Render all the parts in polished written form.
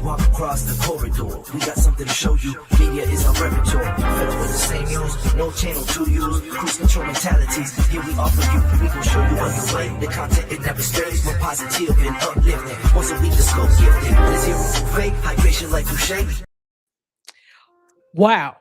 walk across the corridor. We got something to show you. Media is our repertoire. Fed up with the same news, no channel to use. Cruise control mentalities. Here we offer you. We gon' show you on your way. The content it never strays. We're positive and uplifting. Once a week the scope gifted. The zero fake hydration like Boucher. Wow.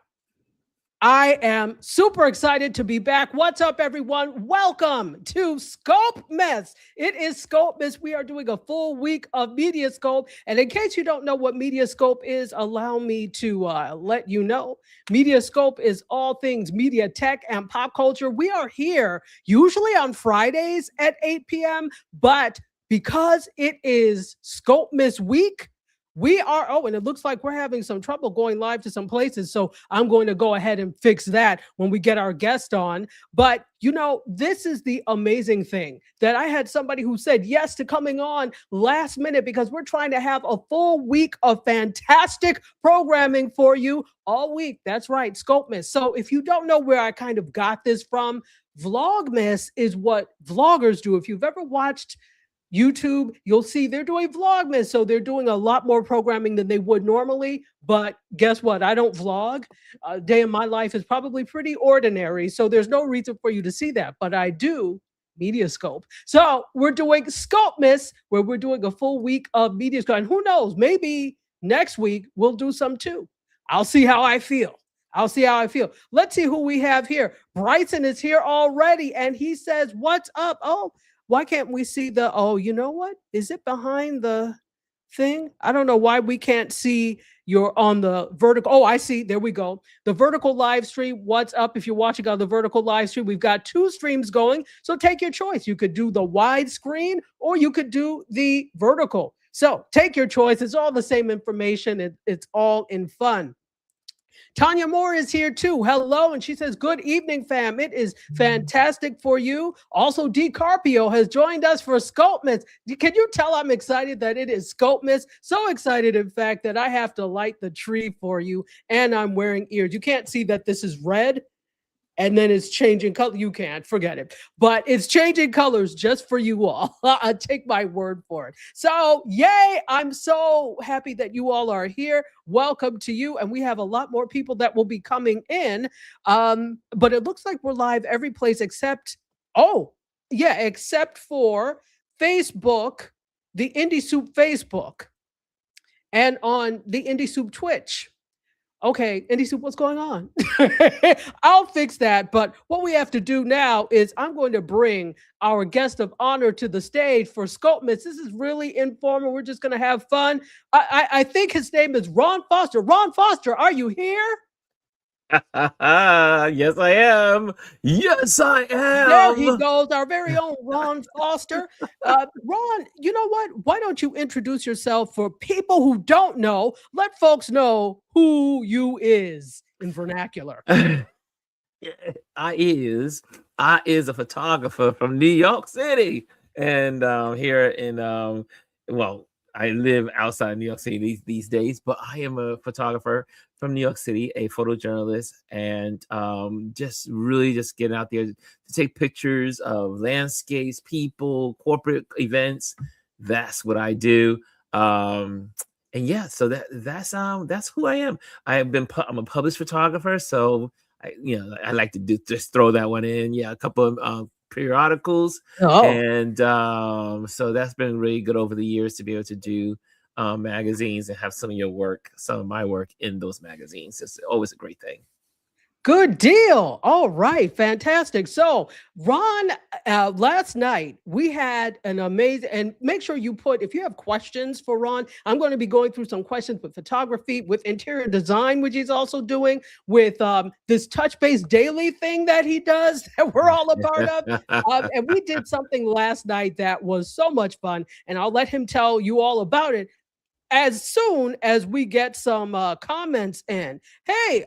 I am super excited to be back. What's up, everyone? Welcome to Scope Miss. It is Scope Miss. We are doing a full week of Media Scope. And in case you don't know what Media Scope is, allow me to let you know. Media Scope is all things media, tech, and pop culture. We are here usually on Fridays at 8 p.m., but because it is Scope Miss week, we are, and it looks like we're having some trouble going live to some places. So I'm going to go ahead and fix that when we get our guest on. But, you know, this is the amazing thing that I had somebody who said yes to coming on last minute because we're trying to have a full week of fantastic programming for you all week. That's right, Scope Miss. So if you don't know where I kind of got this from, Vlogmas is what vloggers do. If you've ever watched YouTube, you'll see they're doing Vlogmas. So they're doing a lot more programming than they would normally. But guess what? I don't vlog. A day in my life is probably pretty ordinary. So there's no reason for you to see that. But I do Media Scope. So we're doing Scope Miss, where we're doing a full week of Media Scope. And who knows, maybe next week we'll do some too. I'll see how I feel. Let's see who we have here. Bryson is here already. And he says, what's up? Oh, why can't we see the, you know what? Is it behind the thing? I don't know why we can't see you're on the vertical. Oh, I see. There we go. The vertical live stream. What's up? If you're watching on the vertical live stream, we've got two streams going. So take your choice. You could do the wide screen or you could do the vertical. So take your choice. It's all the same information. It's all in fun. Tanya Moore is here too. Hello. And she says, good evening, fam. It is fantastic for you. Also, D. Carpio has joined us for Scope Miss. Can you tell I'm excited that it is Scope Miss? So excited, in fact, that I have to light the tree for you. And I'm wearing ears. You can't see that this is red. And then it's changing color. You can't forget it, but it's changing colors just for you all. I take my word for it. So yay. I'm so happy that you all are here. Welcome to you. And we have a lot more people that will be coming in. But it looks like we're live every place except for Facebook, the Indie Soup Facebook, and on the Indie Soup Twitch. Okay, Indie Soup, what's going on? I'll fix that. But what we have to do now is I'm going to bring our guest of honor to the stage for Scope Miss. This is really informal. We're just going to have fun. I think his name is Ron Foster. Ron Foster, are you here? Yes, I am. Yes, I am. There he goes, our very own Ron Foster. Ron, you know what? Why don't you introduce yourself for people who don't know? Let folks know who you is in vernacular. I is a photographer from New York City, and here in I live outside New York City these days, but I am a photographer from New York City, a photojournalist, and just getting out there to take pictures of landscapes, people, corporate events. That's what I do. And yeah, so that's who I am. I'm a published photographer, so I like to just throw that one in. Yeah, a couple of periodicals, and so that's been really good over the years to be able to do magazines and have some of my work in those magazines. It's always a great thing. Good deal. All right. Fantastic. So, Ron, last night we had an amazing, and make sure you if you have questions for Ron, I'm going to be going through some questions with photography, with interior design, which he's also doing, with this touch base daily thing that he does that we're all a part of. And we did something last night that was so much fun, and I'll let him tell you all about it as soon as we get some comments in. Hey,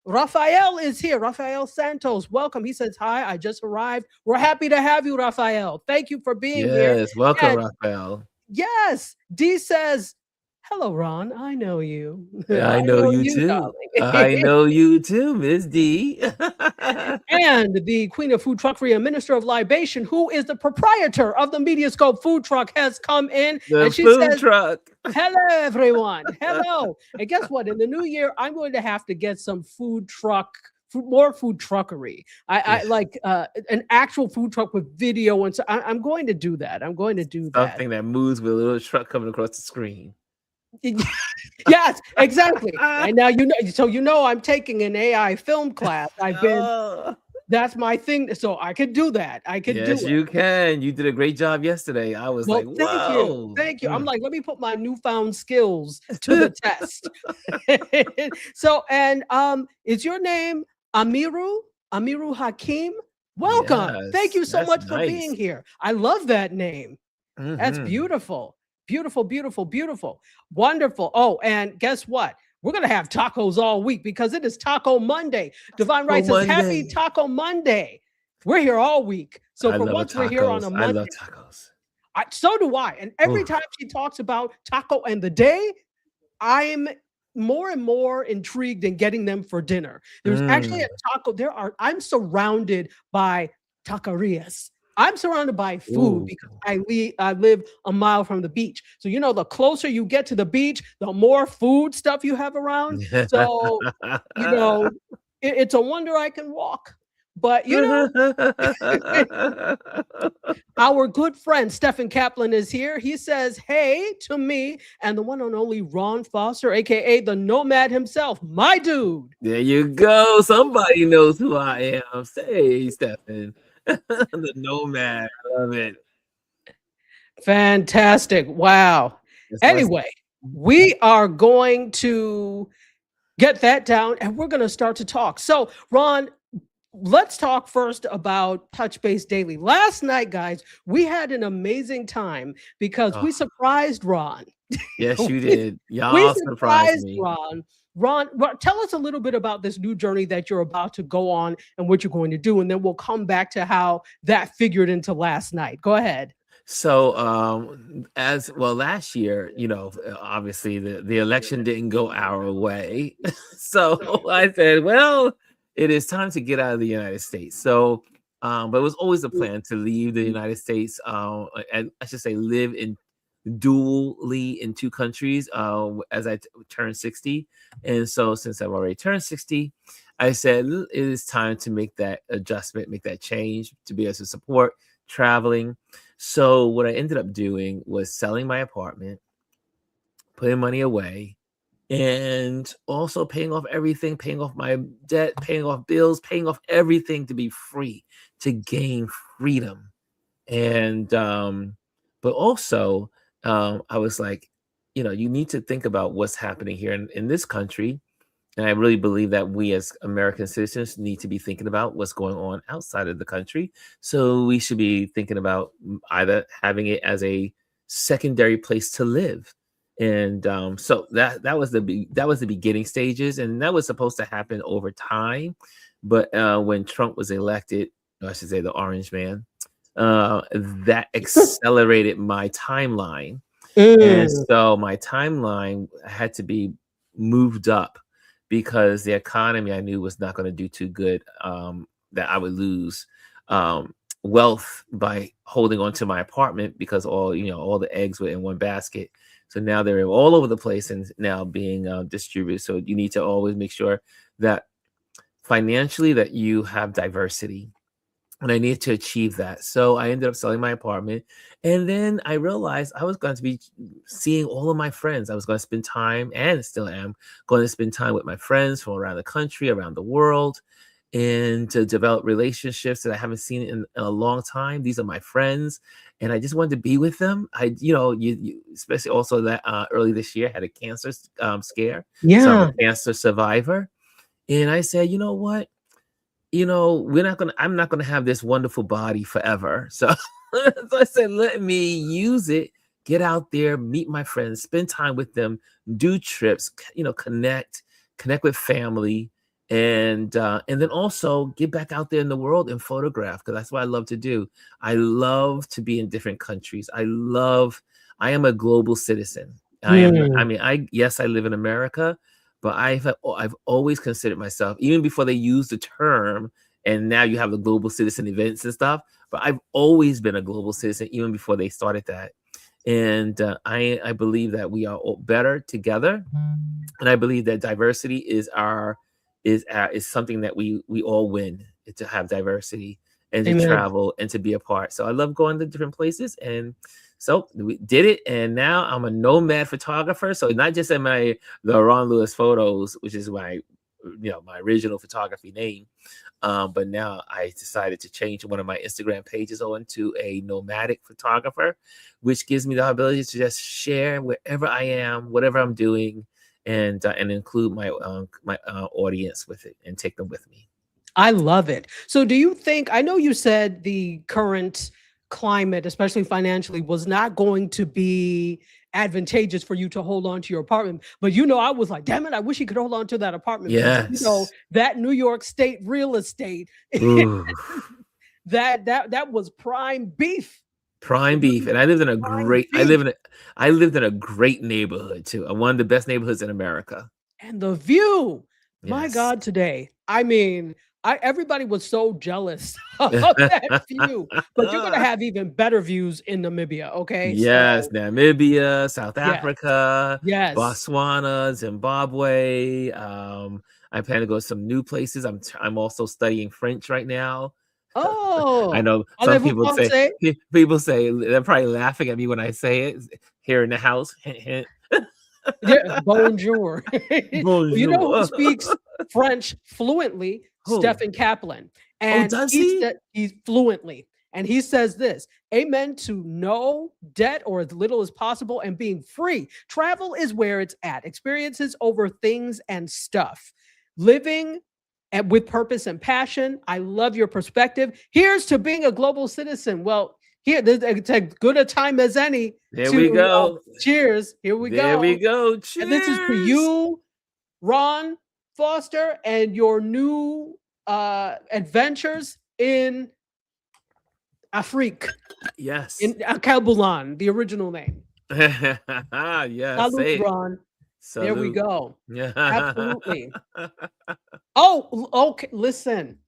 Rafael is here. Rafael Santos, welcome. He says, hi, I just arrived. We're happy to have you, Rafael. Thank you for being here. Yes, welcome, Rafael. Yes. D says, Hello, Ron. I know you. I I know know you you, too. I darling. know you too, Miss D. And the Queen of Food Truckery and Minister of Libation, who is the proprietor of the Mediascope Food Truck, has come in The and she food says, truck. hello, everyone. Hello. And guess what? In the new year, I'm going to have to get some more food truckery. I Yeah, like an actual food truck with video. And so I'm going to do that. I'm going to do that. something that moves with a little truck coming across the screen. Yes, exactly. And now I'm taking an AI film class. Oh, That's my thing. So I could do that. I could do yes, it. you can. You did a great job yesterday. I was like, Well, thank you. whoa. Thank you. I'm like, let me put my newfound skills to the test. So, and is your name Amiru? Amiru Hakim? Welcome. Thank Yes, you so that's much for being nice. here. I love that name. That's Hmm. beautiful. Beautiful, beautiful, beautiful. Wonderful. Oh, and guess what? We're going to have tacos all week because it is Taco Monday. Divine Oh, Right says, Happy Monday. Taco Monday. We're here all week. So I for love a once, we're here on tacos. a I Monday. love tacos. So do I. And every Oof. time she talks about taco and the day, I'm more and more intrigued in getting them for dinner. There's actually a Mm. taco. I'm surrounded by taquerias. I'm surrounded by food Ooh. because I live a mile from the beach. So, the closer you get to the beach, the more food stuff you have around. So, you know, it's a wonder I can walk. But, our good friend Stephen Kaplan is here. He says, hey to me and the one and only Ron Foster, aka the Nomad himself, my dude. There you go. Somebody knows who I am. Say, Stephen. The nomad. I love it. Fantastic. Wow. That's what's Anyway, we are going to get that down and we're going to start to talk. So, Ron, let's talk first about Touch Base Daily. Last night, guys, we had an amazing time because oh, we surprised Ron. yes, you we, did. we Y'all surprised surprised me. Ron. Ron, tell us a little bit about this new journey that you're about to go on and what you're going to do, and then we'll come back to how that figured into last night. Go ahead. So, as well, last year, obviously the election didn't go our way. So I said, well, it is time to get out of the United States. So, but it was always a plan to leave the United States, and I should say live in dually in two countries as I turned 60. And so since I've already turned 60, I said it is time to make that adjustment, make that change to be able to support traveling. So what I ended up doing was selling my apartment, putting money away, and also paying off everything, paying off my debt, paying off bills, paying off everything to be free, to gain freedom. And but also I was like, you need to think about what's happening here in this country. And I really believe that we as American citizens need to be thinking about what's going on outside of the country. So we should be thinking about either having it as a secondary place to live. And so that was the beginning stages, and that was supposed to happen over time. But when Trump was elected, or I should say the Orange Man, that accelerated my timeline. And Mm. so my timeline had to be moved up because the economy I knew was not going to do too good, that I would lose wealth by holding on to my apartment because all the eggs were in one basket. So now they're all over the place and now being distributed. So you need to always make sure that financially that you have diversity. And I needed to achieve that. So I ended up selling my apartment. And then I realized I was going to be seeing all of my friends. I was going to spend time, and still am, going to spend time with my friends from around the country, around the world, and to develop relationships that I haven't seen in a long time. These are my friends. And I just wanted to be with them. You especially also that early this year, I had a cancer scare. So I'm Yeah. a cancer survivor. And I said, you know what? I'm not gonna have this wonderful body forever. So, so I said, let me use it, get out there, meet my friends, spend time with them, do trips, connect with family, and then also get back out there in the world and photograph, because that's what I love to do. I love to be in different countries. I am a global citizen. I am. I Mm. mean, yes, I live in America, but I've always considered myself, even before they used the term, and now you have the global citizen events and stuff. But I've always been a global citizen, even before they started that. And I believe that we are all better together, and I believe that diversity is something that we all win, to have diversity and to Amen. travel and to be a part. So I love going to different places, and so we did it. And now I'm a nomad photographer. So not just in the Ron Lewis photos, which is my original photography name, but now I decided to change one of my Instagram pages on to a nomadic photographer, which gives me the ability to just share wherever I am, whatever I'm doing, and include my audience with it and take them with me. I love it. So do you think, I know you said the current climate, especially financially, was not going to be advantageous for you to hold on to your apartment, but I was like, damn it, I wish he could hold on to that apartment because Yes. that New York State real estate, Ooh. that was prime beef. Prime It beef. really And was I lived in a prime great beef. I lived in a great neighborhood too. One of the best neighborhoods in America. And the view, my Yes. God, today. I mean, everybody was so jealous of that view, but you're gonna have even better views in Namibia, okay? Yes, So Namibia, South yes, Africa, yes. Botswana, Zimbabwe. I plan to go to some new places. I'm also studying French right now. I Oh, know some parlez-vous people say français? people say they're probably laughing at me when I say it here in the house. Hint, hint. Yeah, bonjour. Well, you know who Bonjour. speaks French fluently? Who? Stephen Kaplan. Oh, And does he? he's fluently. And he says this, amen to no debt or as little as possible and being free. Travel is where it's at. Experiences over things and stuff. Living and with purpose and passion. I love your perspective. Here's to being a global citizen. Well, it's as good a time as any There we to go. cheers. Here we There we go. go. And this is to Cheers. you, Ron Foster, and your new adventures in Afrique, in Yes. Kabulan, the original name. Yes. Salute, Say it. Ron. There we Salute. go. Yeah. Absolutely. Oh, okay. Listen,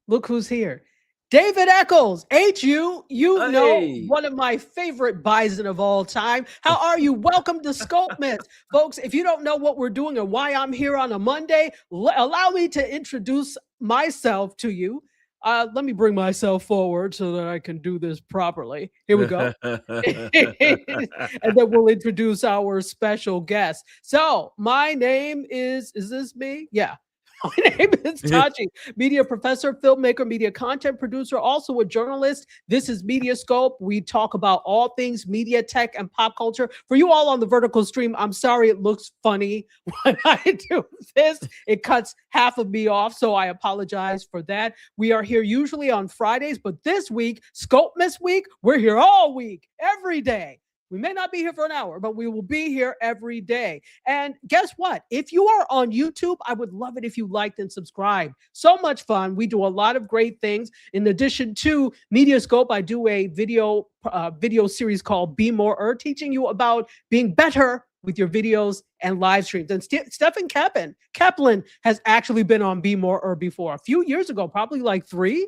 look who's here. David Eccles, Hey. one of my favorite bison of all time. How are you? Welcome to Scope Myths. Folks, if you don't know what we're doing and why I'm here on a Monday, allow me to introduce myself to you. Let me bring myself forward so that I can do this properly. Here we go. And then we'll introduce our special guest. So, my name is this me? Yeah. My name is Tachi, media professor, filmmaker, media content producer, also a journalist. This is Mediascope. We talk about all things media, tech, and pop culture. For you all on the vertical stream, I'm sorry it looks funny when I do this. It cuts half of me off, so I apologize for that. We are here usually on Fridays, but this week, Scope Miss Week, we're here all week, every day. We may not be here for an hour, but we will be here every day. And guess what? If you are on YouTube, I would love it if you liked and subscribed. So much fun. We do a lot of great things. In addition to Mediascope, I do a video series called Be More, teaching you about being better with your videos and live streams. And Stephen Kaplan has actually been on Be More before a few years ago, probably like 3.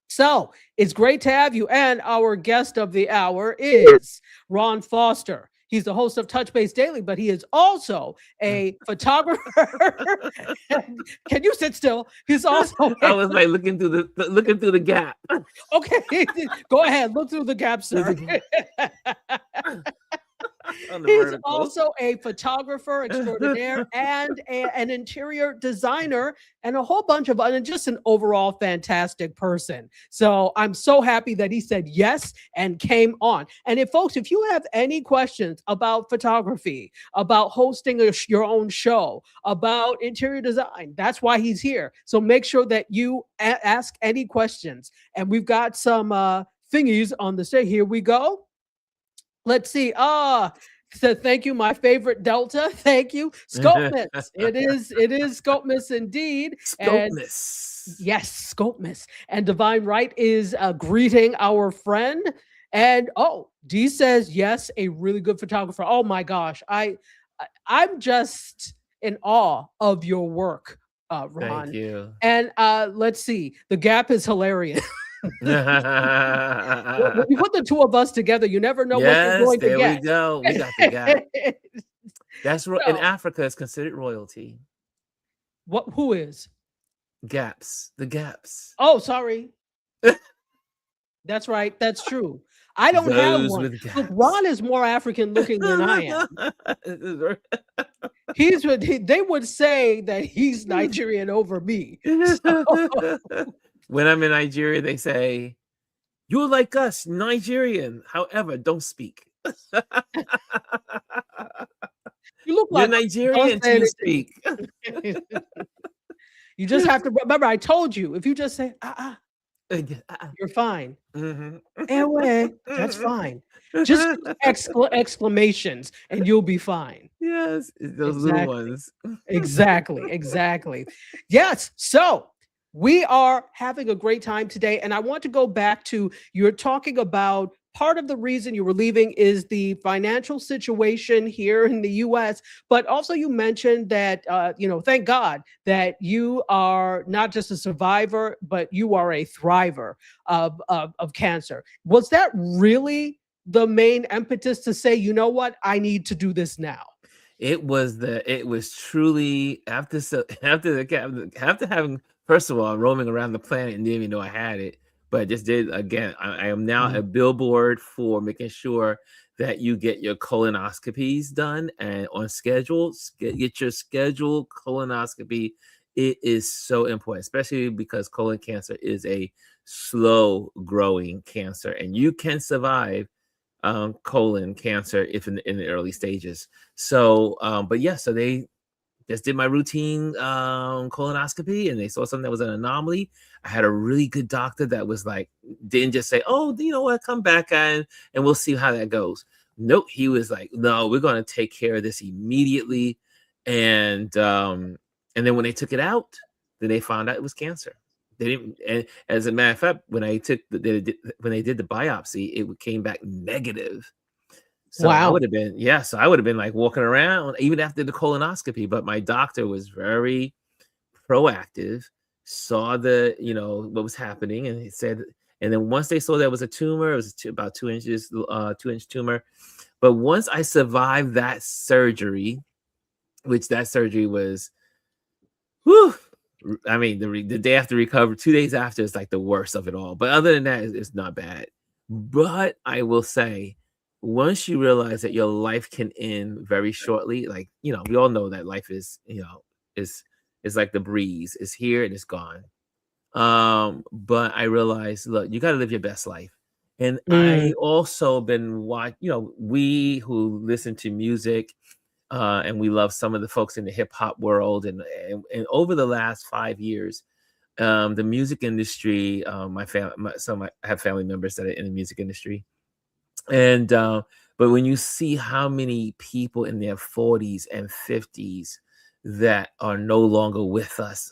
So it's great to have you. And our guest of the hour is Ron Foster. He's the host of Touch Base Daily, but he is also a photographer. Can you sit still? He's also I was like looking through the gap. okay. Go ahead, look through the gap, sir. He's also a photographer extraordinaire and an interior designer and a whole bunch of and just an overall fantastic person. So I'm so happy that he said yes and came on. And if you have any questions about photography, about hosting your own show, about interior design, that's why he's here. So make sure that you ask any questions. And we've got some thingies on the stage. Here we go. Let's see. So thank you, my favorite Delta. Thank you. Scope Miss. It is Scope Miss indeed. And Scopeness. yes, Scope Miss. And Divine Right is greeting our friend. And oh, D says yes, a really good photographer. Oh my gosh, I'm just in awe of your work, Thank Ron. you. And let's see, the gap is hilarious. When you put the two of us together, you never know what you're Yes, going to there we get. go. We got the gap. That's in So, Africa, it's considered royalty. what? Who is? Gaps, the gaps. Oh, sorry. That's right. That's true. I don't have Those one. with Look, gaps. Ron is more African looking than I am. They would say that he's Nigerian over me. So, When I'm in Nigeria, they say, "You're like us, Nigerian. However, don't speak." you look You're like don't Nigerian say till you speak. anything. You just have to remember. I told you. If you just say you're fine. Mhm. Anyway, that's fine. Just use exclamations and you'll be fine. Yes, it's those little Exactly. ones. Exactly. Exactly. Yes. So we are having a great time today. And I want to go back to you're talking about part of the reason you were leaving is the financial situation here in the US. But also, you mentioned that, thank God that you are not just a survivor, but you are a thriver of cancer. Was that really the main impetus to say, you know what, I need to do this now? It was truly after having, first of all, roaming around the planet and didn't even know I had it, but I just did again. I am now a billboard for making sure that you get your colonoscopies done and on schedule. Get your scheduled colonoscopy. It is so important, especially because colon cancer is a slow growing cancer, and you can survive colon cancer if in the early stages. So, but yeah, so they just did my routine colonoscopy, and they saw something that was an anomaly. I had a really good doctor that was like, didn't just say, "Oh, you know what, come back and we'll see how that goes." Nope, he was like, "No, we're going to take care of this immediately." And then when they took it out, then they found out it was cancer. They didn't, and as a matter of fact, when when they did the biopsy, it came back negative. So I Wow. would have been, yeah, so I would have been like walking around even after the colonoscopy, but my doctor was very proactive, saw what was happening, and he said, and then once they saw there was a tumor, it was about 2 inches, 2-inch tumor. But once I survived that surgery, which that surgery was, whew, I mean, the day after recovery, 2 days after is like the worst of it all. But other than that, it's not bad. But I will say, once you realize that your life can end very shortly, like, we all know that life is like the breeze. It's here and it's gone. But I realized, look, you got to live your best life. And I also been we who listen to music, and we love some of the folks in the hip hop world, and over the last 5 years, the music industry, I have family members that are in the music industry, and but when you see how many people in their 40s and 50s that are no longer with us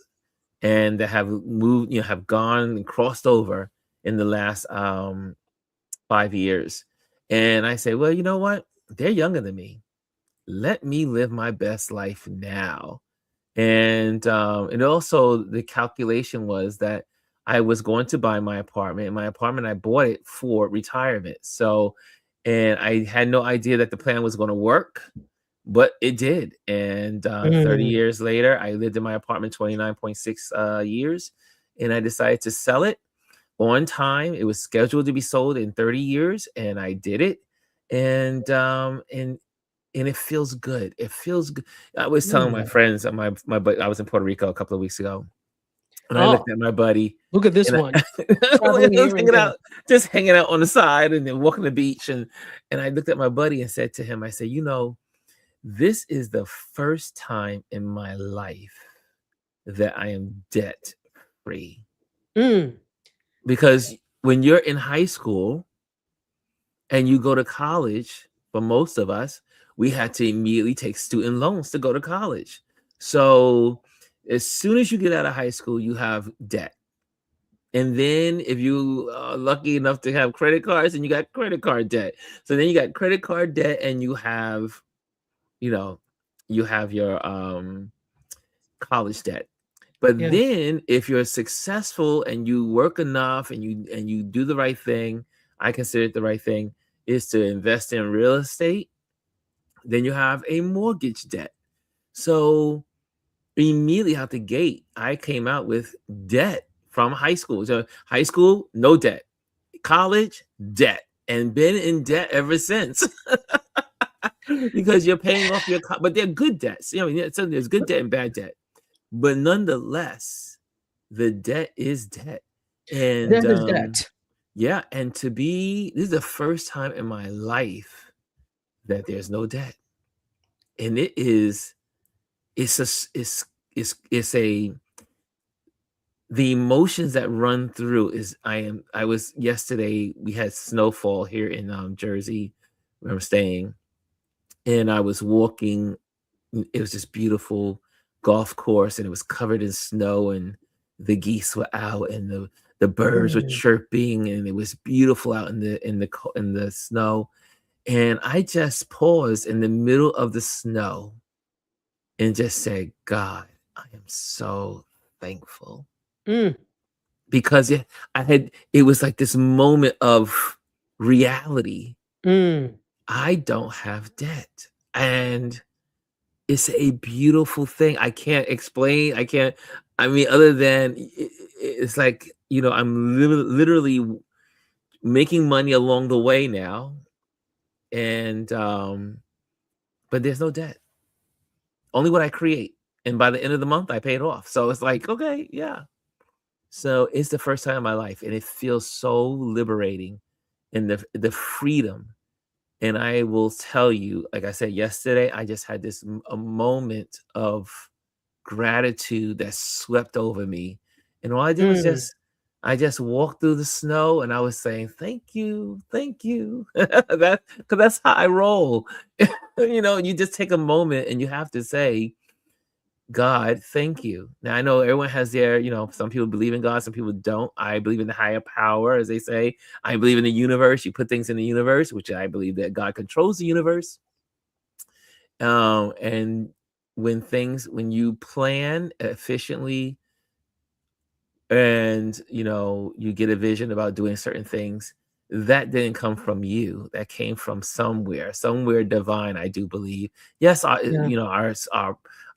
and that have moved, have gone and crossed over in the last 5 years, and I say, well, you know what? They're younger than me. Let me live my best life now. And also the calculation was that I was going to buy my apartment. And my apartment, I bought it for retirement. So, and I had no idea that the plan was going to work, but it did. And 30 years later, I lived in my apartment 29.6 years, and I decided to sell it on time. It was scheduled to be sold in 30 years, and I did it. And it feels good. It feels good. I was telling my friends, my buddy, I was in Puerto Rico a couple of weeks ago, and I looked Oh, at my buddy. look at this And one. I Traveling was here and there. just hanging out on the side and then walking the beach. And I looked at my buddy and said to him, I said, this is the first time in my life that I am debt free. Because when you're in high school and you go to college, for most of us, we had to immediately take student loans to go to college. So as soon as you get out of high school, you have debt. And then if you are lucky enough to have credit cards, and you got credit card debt. So then you got credit card debt, and you have, you know, you have your college debt. But Yeah. then if you're successful and you work enough and you do the right thing, I consider it the right thing, is to invest in real estate, then you have a mortgage debt. So immediately out the gate, I came out with debt from high school. So high school, no debt. College, debt. And been in debt ever since. Because you're paying off your but they're good debts. You know, so there's good debt and bad debt. But nonetheless, the debt is debt. And That is that. yeah, and this is the first time in my life that there's no debt. And it's a the emotions that run through is I was yesterday, we had snowfall here in Jersey where I'm staying, and I was walking. It was this beautiful golf course, and it was covered in snow, and the geese were out, and the birds were chirping, and it was beautiful out in the snow. And I just paused in the middle of the snow and just said, God, I am so thankful. Because it was like this moment of reality. I don't have debt. And it's a beautiful thing. I can't explain. Other than it's like, I'm literally making money along the way now. And, but there's no debt. Only what I create. And by the end of the month, I pay it off. So it's like, okay, yeah. So it's the first time in my life, and it feels so liberating, and the freedom. And I will tell you, like I said yesterday, I just had a moment of gratitude that swept over me. And all I did was I just walked through the snow, and I was saying, thank you. Because that's how I roll. You just take a moment and you have to say, God, thank you. Now I know everyone has their, some people believe in God, some people don't. I believe in the higher power, as they say. I believe in the universe. You put things in the universe, which I believe that God controls the universe. And when you plan efficiently, and you get a vision about doing certain things, that didn't come from you. That came from somewhere divine, I do believe. Yes,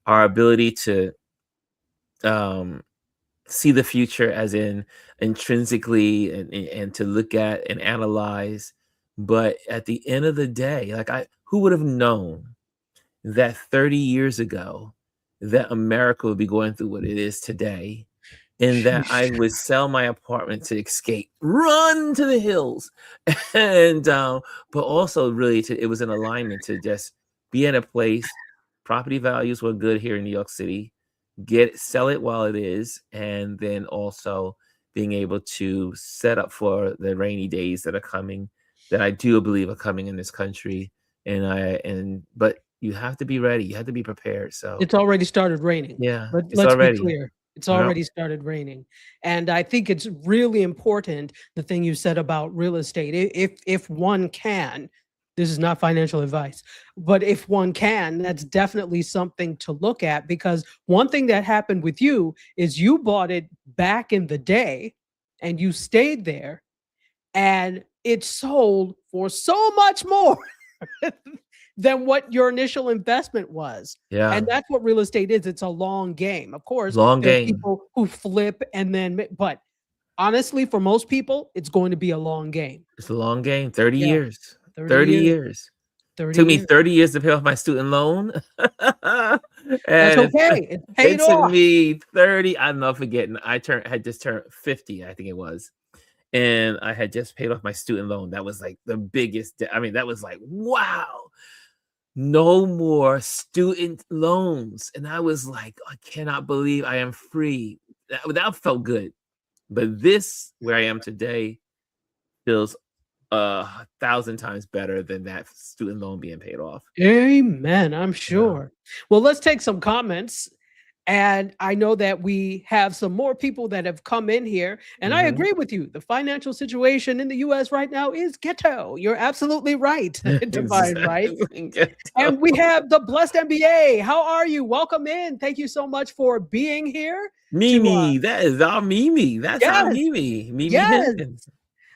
our ability to see the future as in intrinsically, and to look at and analyze. But at the end of the day, who would have known that 30 years ago that America would be going through what it is today, and that I would sell my apartment to escape, run to the hills, and but also really it was an alignment to just be in a place. Property values were good here in New York City. Sell it while it is, and then also being able to set up for the rainy days that are coming, that I do believe are coming in this country. But you have to be ready. You have to be prepared. So it's already started raining. yeah, But it's let's already. be clear. It's already started raining. And I think it's really important, the thing you said about real estate. If one can, this is not financial advice, but if one can, that's definitely something to look at, because one thing that happened with you is you bought it back in the day and you stayed there, and it sold for so much more than what your initial investment was. Yeah. And that's what real estate is. It's a long game. Of course, Long there are game. people who flip but honestly, for most people, it's going to be a long game. It's a long game. 30 Yeah. years. 30 30 years. years. 30 Took me years. 30 years to pay off my student loan. That's And okay. It's paid it took off. me 30. I'm not forgetting. had just turned 50, I think it was. And I had just paid off my student loan. That was like the biggest. That was like, wow, no more student loans. And I was like, I cannot believe I am free. That felt good. But this, where I am today, feels 1,000 times better than that student loan being paid off. Amen. I'm sure. Well, let's take some comments. And I know that we have some more people that have come in here. And I agree with you. The financial situation in the US right now is ghetto. You're absolutely right, Divine, right? And we have the Blessed MBA. How are you? Welcome in. Thank you so much for being here. Mimi, that is our Mimi. That's our Yes, Mimi. Mimi yes. Higgins.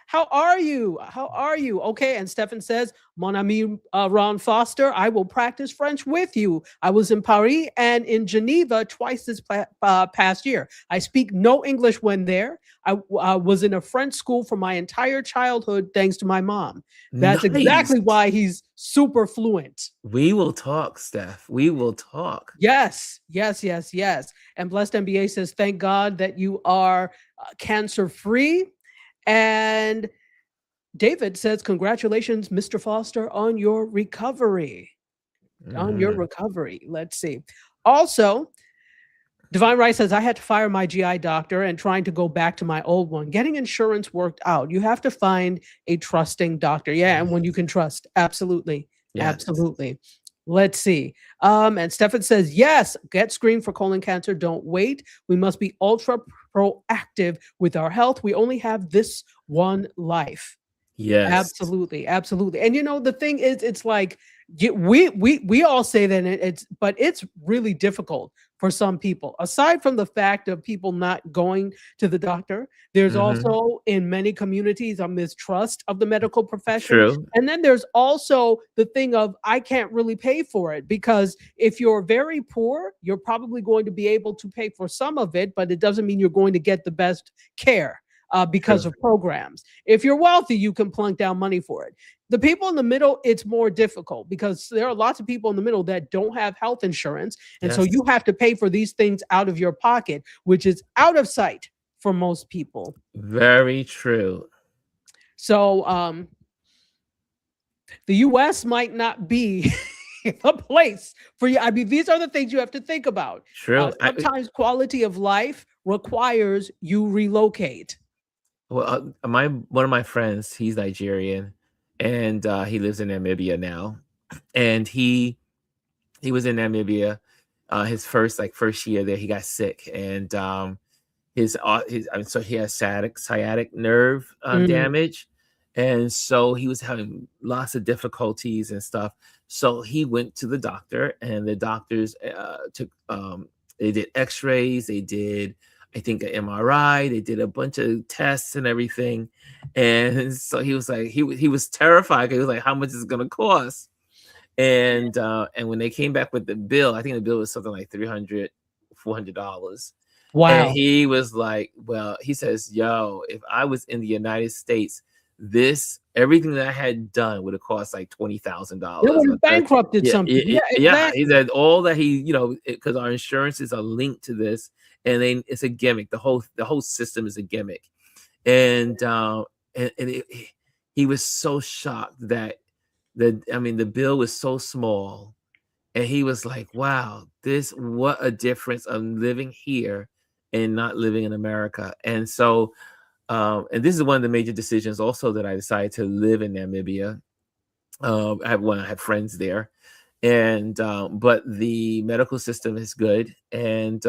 How are you? How are you? Okay. And Stefan says, Mon ami Ron Foster, I will practice French with you. I was in Paris and in Geneva twice this past year. I speak no English when there. I was in a French school for my entire childhood, thanks to my mom. That's Nice. exactly why he's super fluent. We will talk, Steph. We will talk. Yes, yes, yes, yes. And Blessed MBA says, thank God that you are cancer free. And David says, congratulations, Mr. Foster, on your recovery. On your recovery. Let's see. Also, Divine Rice says, I had to fire my GI doctor and trying to go back to my old one. Getting insurance worked out. You have to find a trusting doctor. Yeah, and when you can trust. Absolutely. Yes. Absolutely. Let's see. And Stefan says, yes, get screened for colon cancer. Don't wait. We must be ultra proactive with our health. We only have this one life. Yes. Absolutely. Absolutely. And the thing is, it's like we all say that but it's really difficult for some people. Aside from the fact of people not going to the doctor, there's also in many communities a mistrust of the medical profession. True. And then there's also the thing of I can't really pay for it, because if you're very poor, you're probably going to be able to pay for some of it, but it doesn't mean you're going to get the best care. Because of programs. If you're wealthy, you can plunk down money for it. The people in the middle, it's more difficult because there are lots of people in the middle that don't have health insurance. And so you have to pay for these things out of your pocket, which is out of sight for most people. Very true. So the US might not be a place for you. I mean, these are the things you have to think about. True. Sometimes quality of life requires you relocate. Well, one of my friends, he's Nigerian, and he lives in Namibia now. And he was in Namibia, his first year there. He got sick, and so he has sciatic nerve damage, and so he was having lots of difficulties and stuff. So he went to the doctor, and the doctors they did X-rays, they did, I think, an MRI. They did a bunch of tests and everything. And so he was like, he was terrified. He was like, how much is it going to cost? And when they came back with the bill, I think the bill was something like $300, $400. Wow. And he was like, well, he says, yo, if I was in the United States, everything that I had done would have cost like $20,000. It would have bankrupted something. Yeah, exactly. He said all that because our insurances are linked to this, and then it's a gimmick. The whole system is a gimmick, and he was so shocked that the bill was so small, and he was like, wow, what a difference of living here and not living in America. And so and this is one of the major decisions also that I decided to live in Namibia. I have friends there, and but the medical system is good, and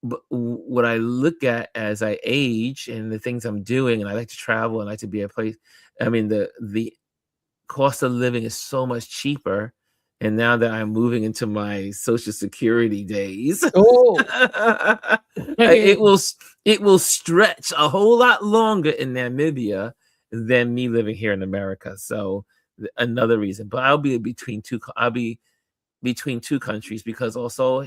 but what I look at as I age and the things I'm doing, and I like to travel and I like to be a place. I mean, the cost of living is so much cheaper. And now that I'm moving into my Social Security days, it will stretch a whole lot longer in Namibia than me living here in America. So another reason. But I'll be between two countries, because also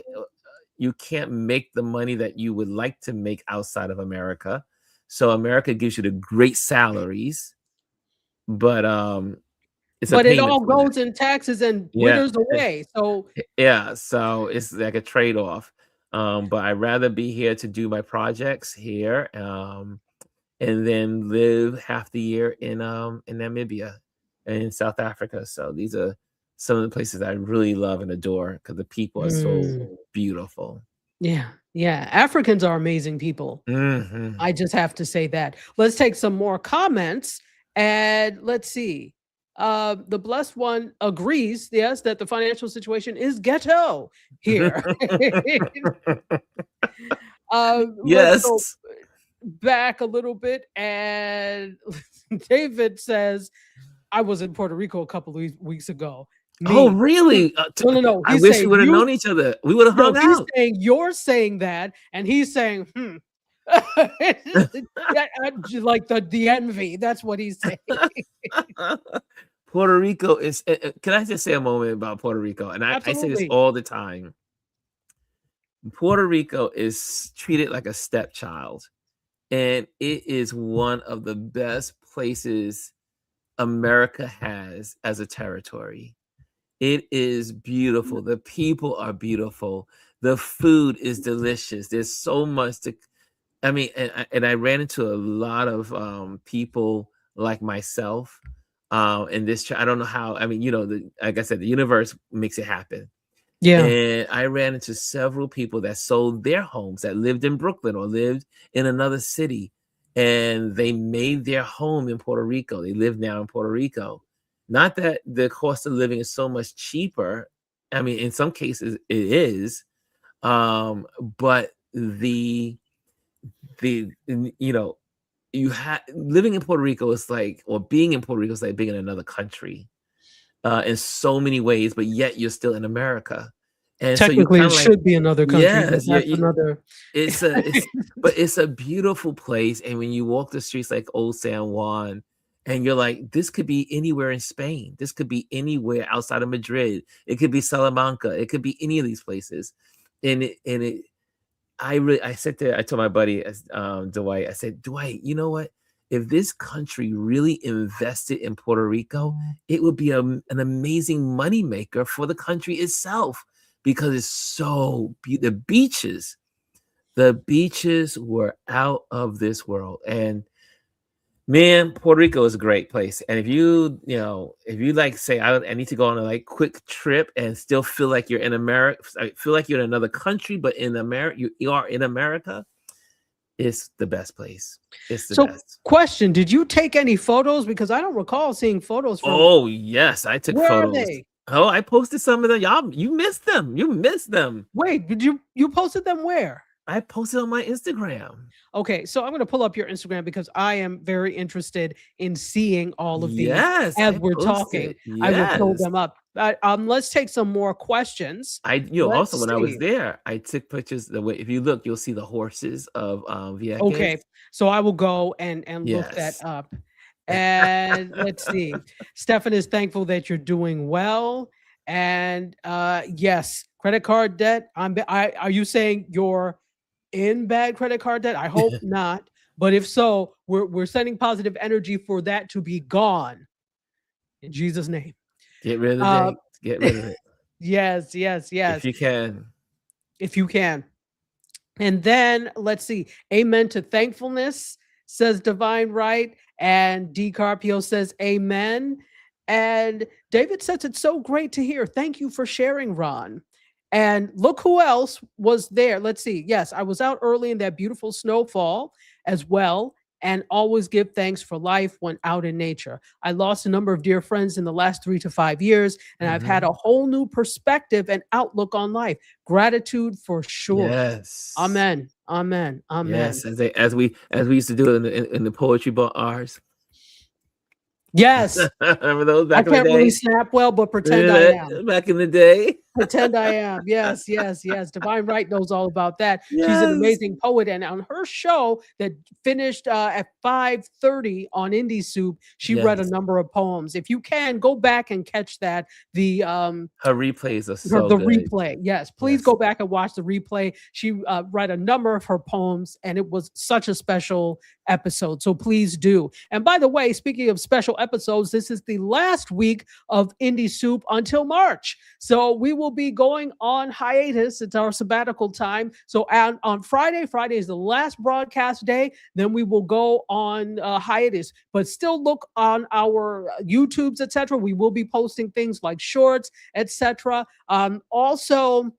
you can't make the money that you would like to make outside of America. So America gives you the great salaries, but it all goes in taxes and withers away. So so it's like a trade-off. But I'd rather be here to do my projects here, and then live half the year in Namibia and in South Africa. So these are some of the places I really love and adore, because the people are so beautiful. Yeah. Africans are amazing people. I just have to say that. Let's take some more comments, and let's see. The blessed one agrees, yes, that the financial situation is ghetto here. Let's go Yes. back a little bit. And David says, I was in Puerto Rico a couple of weeks ago. Oh, Me. really? No. I He's wish we saying would have you. known each other. We would have No, hung he's out. saying you're saying that, and he's saying, Yeah, like the envy. That's what he's saying. Puerto Rico is. Can I just say a moment about Puerto Rico? And I say this Absolutely. all the time. Puerto Rico is treated like a stepchild, and it is one of the best places America has as a territory. It is beautiful. The people are beautiful. The food is delicious. There's so much to. I mean, and I ran into a lot of people like myself in this. I don't know how. I mean, like I said, the universe makes it happen. Yeah. And I ran into several people that sold their homes, that lived in Brooklyn or lived in another city, and they made their home in Puerto Rico. They live now in Puerto Rico. Not that the cost of living is so much cheaper. I mean, in some cases it is, but the you have living in Puerto Rico is like, or being in Puerto Rico is like being in another country in so many ways, but yet you're still in America. And so you Technically, kind it of like, should be another country, but yes, that's another. but it's a beautiful place. And when you walk the streets like Old San Juan, and you're like, this could be anywhere in Spain. This could be anywhere outside of Madrid. It could be Salamanca. It could be any of these places. I said there, I told my buddy, Dwight, I said, Dwight, you know what? If this country really invested in Puerto Rico, it would be an amazing moneymaker for the country itself, because it's so the beaches were out of this world. And man, Puerto Rico is a great place. And if you like say, I need to go on a like quick trip and still feel like you're in America, I feel like you're in another country, but in America, you are in America, it's the best place. It's the So, best. question: did you take any photos? Because I don't recall seeing photos from. Oh, yes, I took Where are photos. they? Oh, I posted some of them. Y'all, you missed them. You missed them. Wait, did you posted them where? I posted on my Instagram. Okay, so I'm going to pull up your Instagram because I am very interested in seeing all of these Yes, as I we're posted. talking. I will pull Yes. them up. Let's take some more questions. Also Let's when I was see. there, I took pictures. The way, if you look, you'll see the horses of Vieques. Okay, so I will go and look that Yes. up. And let's see. Stefan is thankful that you're doing well. And yes, credit card debt. Are you saying you're in bad credit card debt? I hope not. But if so, we're sending positive energy for that to be gone in Jesus' name. Get rid of the debt. Get rid of it. Yes. If you can. If you can. And then let's see. Amen to thankfulness, says Divine Right. And D Carpio says amen. And David says it's so great to hear. Thank you for sharing, Ron. And look who else was there. Let's see. Yes, I was out early in that beautiful snowfall as well, and always give thanks for life when out in nature. I lost a number of dear friends in the last 3 to 5 years, and I've had a whole new perspective and outlook on life. Gratitude for sure. Yes. Amen. Amen. Amen. Yes, as we used to do in the poetry bars. Yes. Remember those back in the day? I can't really snap well, but pretend I am. Back in the day. Pretend I am. Yes. Divine Right knows all about that. She's an amazing poet. And on her show that finished at 5:30 on Indie Soup, she read a number of poems. If you can, go back and catch that. Her replays are so the good. replay. Yes. Please go back and watch the replay. She read a number of her poems, and it was such a special episode. So please do. And by the way, speaking of special episodes, this is the last week of Indie Soup until March. So we will be going on hiatus. It's our sabbatical time. So on Friday is the last broadcast day. Then we will go on hiatus, but still look on our YouTubes, etc. We will be posting things like shorts, etc. Also,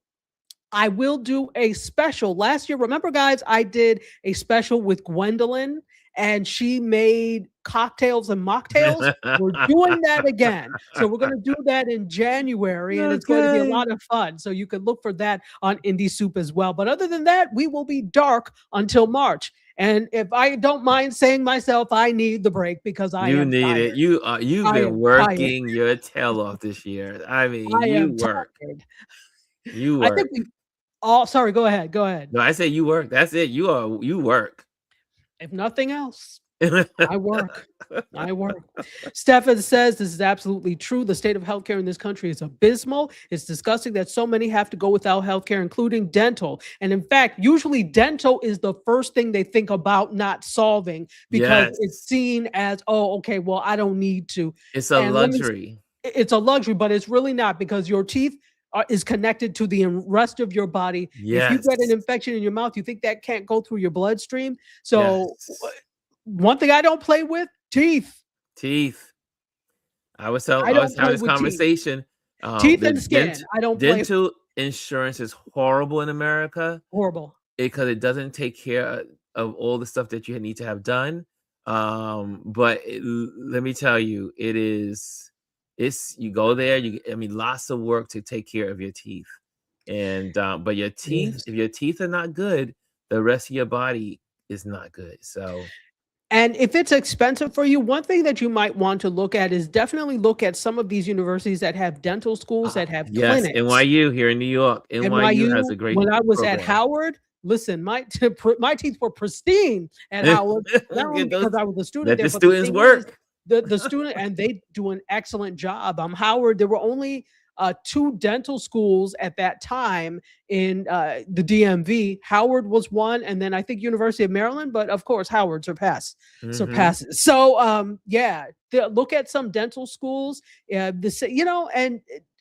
I will do a special. Last year, remember, guys, I did a special with Gwendolyn, and she made cocktails and mocktails. We're doing that again. So we're going to do that in January, and it's going to be a Okay. lot of fun. So you can look for that on Indie Soup as well. But other than that, we will be dark until March. And if I don't mind saying myself, I need the break because I You am need it. tired. You've I been am tired. working your tail off this year. I mean, I you am work. tired. You I think work. we all, sorry, go ahead. Go ahead. No, I say you work. That's it. You work. If nothing else, I work. I work. Stefan says this is absolutely true. The state of healthcare in this country is abysmal. It's disgusting that so many have to go without healthcare, including dental. And in fact, usually dental is the first thing they think about not solving because Yes. it's seen as, oh, okay, well, I don't need to. It's a And let me, luxury. it's a luxury, but it's really not because your teeth is connected to the rest of your body. If you Yes. get an infection in your mouth, you think that can't go through your bloodstream. So Yes. one thing I don't play with, teeth. Teeth. I was I having don't play this with teeth. conversation. Teeth The and skin. I don't play. dental insurance is horrible in America Horrible. because it doesn't take care of all the stuff that you need to have done. But let me tell you, it's you go there. I mean, lots of work to take care of your teeth, and but your teeth, Yes. if your teeth are not good, the rest of your body is not good. So And if it's expensive for you, one thing that you might want to look at is definitely look at some of these universities that have dental schools that have yes, clinics. NYU here in New York. NYU has a NYU, great when I was at program. Howard, listen, my teeth were pristine at Howard, not only Get those, because I was a student let there, the but the students thing is, work. the student, and they do an excellent job. Howard, there were only 2 dental schools at that time in the DMV. Howard was one, and then I think University of Maryland, but of course Howard surpasses. So yeah, look at some dental schools, and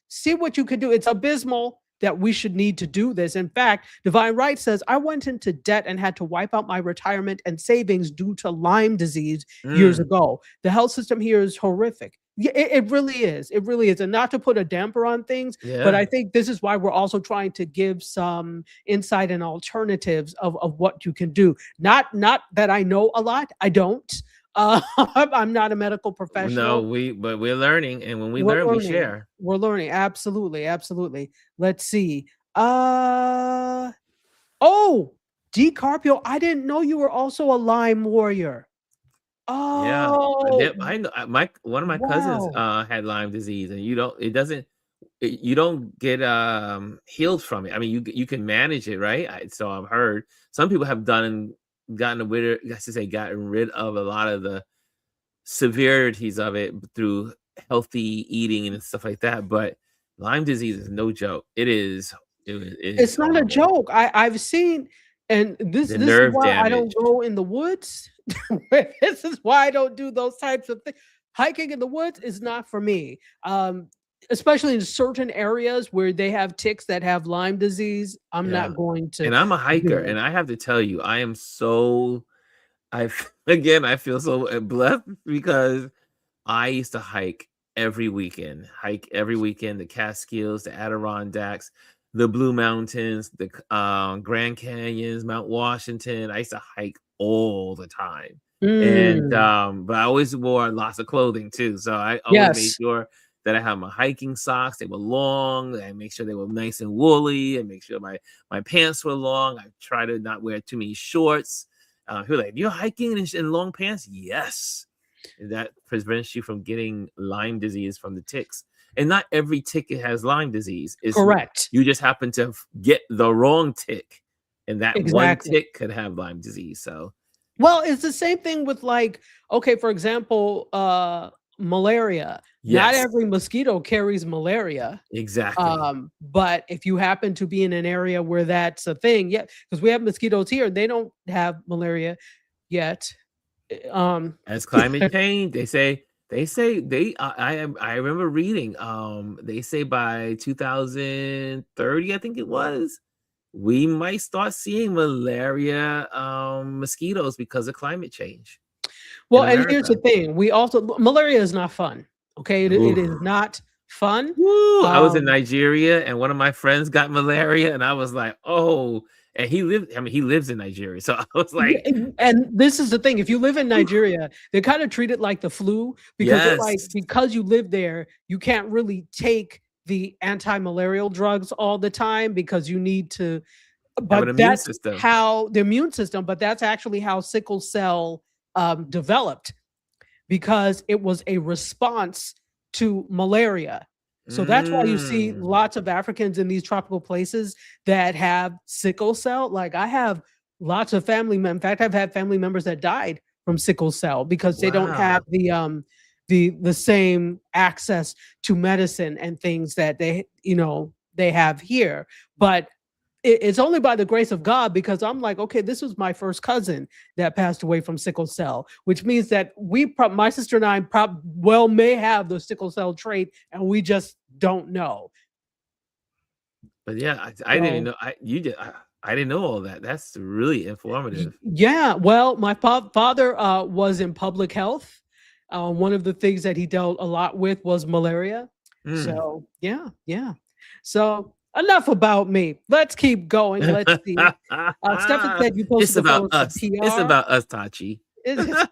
see what you could do. It's abysmal that we should need to do this. In fact, Divine Right says, I went into debt and had to wipe out my retirement and savings due to Lyme disease years ago. The health system here is horrific. Yeah, it really is. It really is. And not to put a damper on things, but I think this is why we're also trying to give some insight and alternatives of what you can do. Not that I know a lot. I don't. I'm not a medical professional. No, but we're learning, and when we We're learn, we learning. share. We're learning. Absolutely. Absolutely. Let's see. Oh, D Carpio, I didn't know you were also a Lyme warrior. Yeah, Oh, I know. One of my cousins wow. had Lyme disease, and you don't get healed from it. I mean, you can manage it, right? So I've heard some people have gotten rid of a lot of the severities of it through healthy eating and stuff like that. But Lyme disease is no joke. It is It's not a horrible. joke. I've seen, and this The is nerve why I don't damage. go in the woods. This is why I don't do those types of things. Hiking in the woods is not for me. Especially in certain areas where they have ticks that have Lyme disease. I'm Yeah. not going to And I'm a do hiker, it. and I have to tell you, I feel so blessed because I used to hike every weekend. The Catskills, the Adirondacks, the Blue Mountains, the Grand Canyons, Mount Washington. I used to hike all the time. And but I always wore lots of clothing too. So I always made Yes. sure that I had my hiking socks. They were long. I make sure they were nice and woolly, and make sure my pants were long. I try to not wear too many shorts. He was like, "You're hiking in long pants?" Yes. That prevents you from getting Lyme disease from the ticks. And not every tick has Lyme disease. Correct. You just happen to get the wrong tick, and that one Exactly. tick could have Lyme disease. So Well, it's the same thing with, like, okay, for example, malaria. Not yes, every mosquito carries malaria. exactly. But if you happen to be in an area where that's a thing, yeah, because we have mosquitoes here, they don't have malaria yet. As climate change, I remember reading they say by 2030, I think it was, we might start seeing malaria mosquitoes because of climate change Well, in and here's America. the thing, malaria is not fun. Okay, it Oof. is not fun. Woo! I was in Um, Nigeria and one of my friends got malaria, and I was like, oh, and he lived. I mean, he lives in Nigeria, so I was Yeah, like, and this is the thing. If you live in Nigeria, they kind of treat it like the flu because they're like, yes, because you live there, you can't really take the anti-malarial drugs all the time because you need to, have an but immune that's system. how the immune system, but that's actually how sickle cell developed because it was a response to malaria. So that's why you see Mm, lots of Africans in these tropical places that have sickle cell. Like I have lots of family members. In fact, I've had family members that died from sickle cell because they don't have wow. the same access to medicine and things that they have here. But it's only by the grace of God because I'm like, okay, this was my first cousin that passed away from sickle cell, which means that my sister and I may have the sickle cell trait and we just don't know. But yeah, I didn't even So know. I didn't know all that. That's really informative. yeah, well, my father was in public health. One of the things that he dealt a lot with was malaria. Mm. So yeah. So enough about me. Let's keep going. Let's see. Stefan said you It's posted the about photos for us. It's PR. about us, Tachi. It's,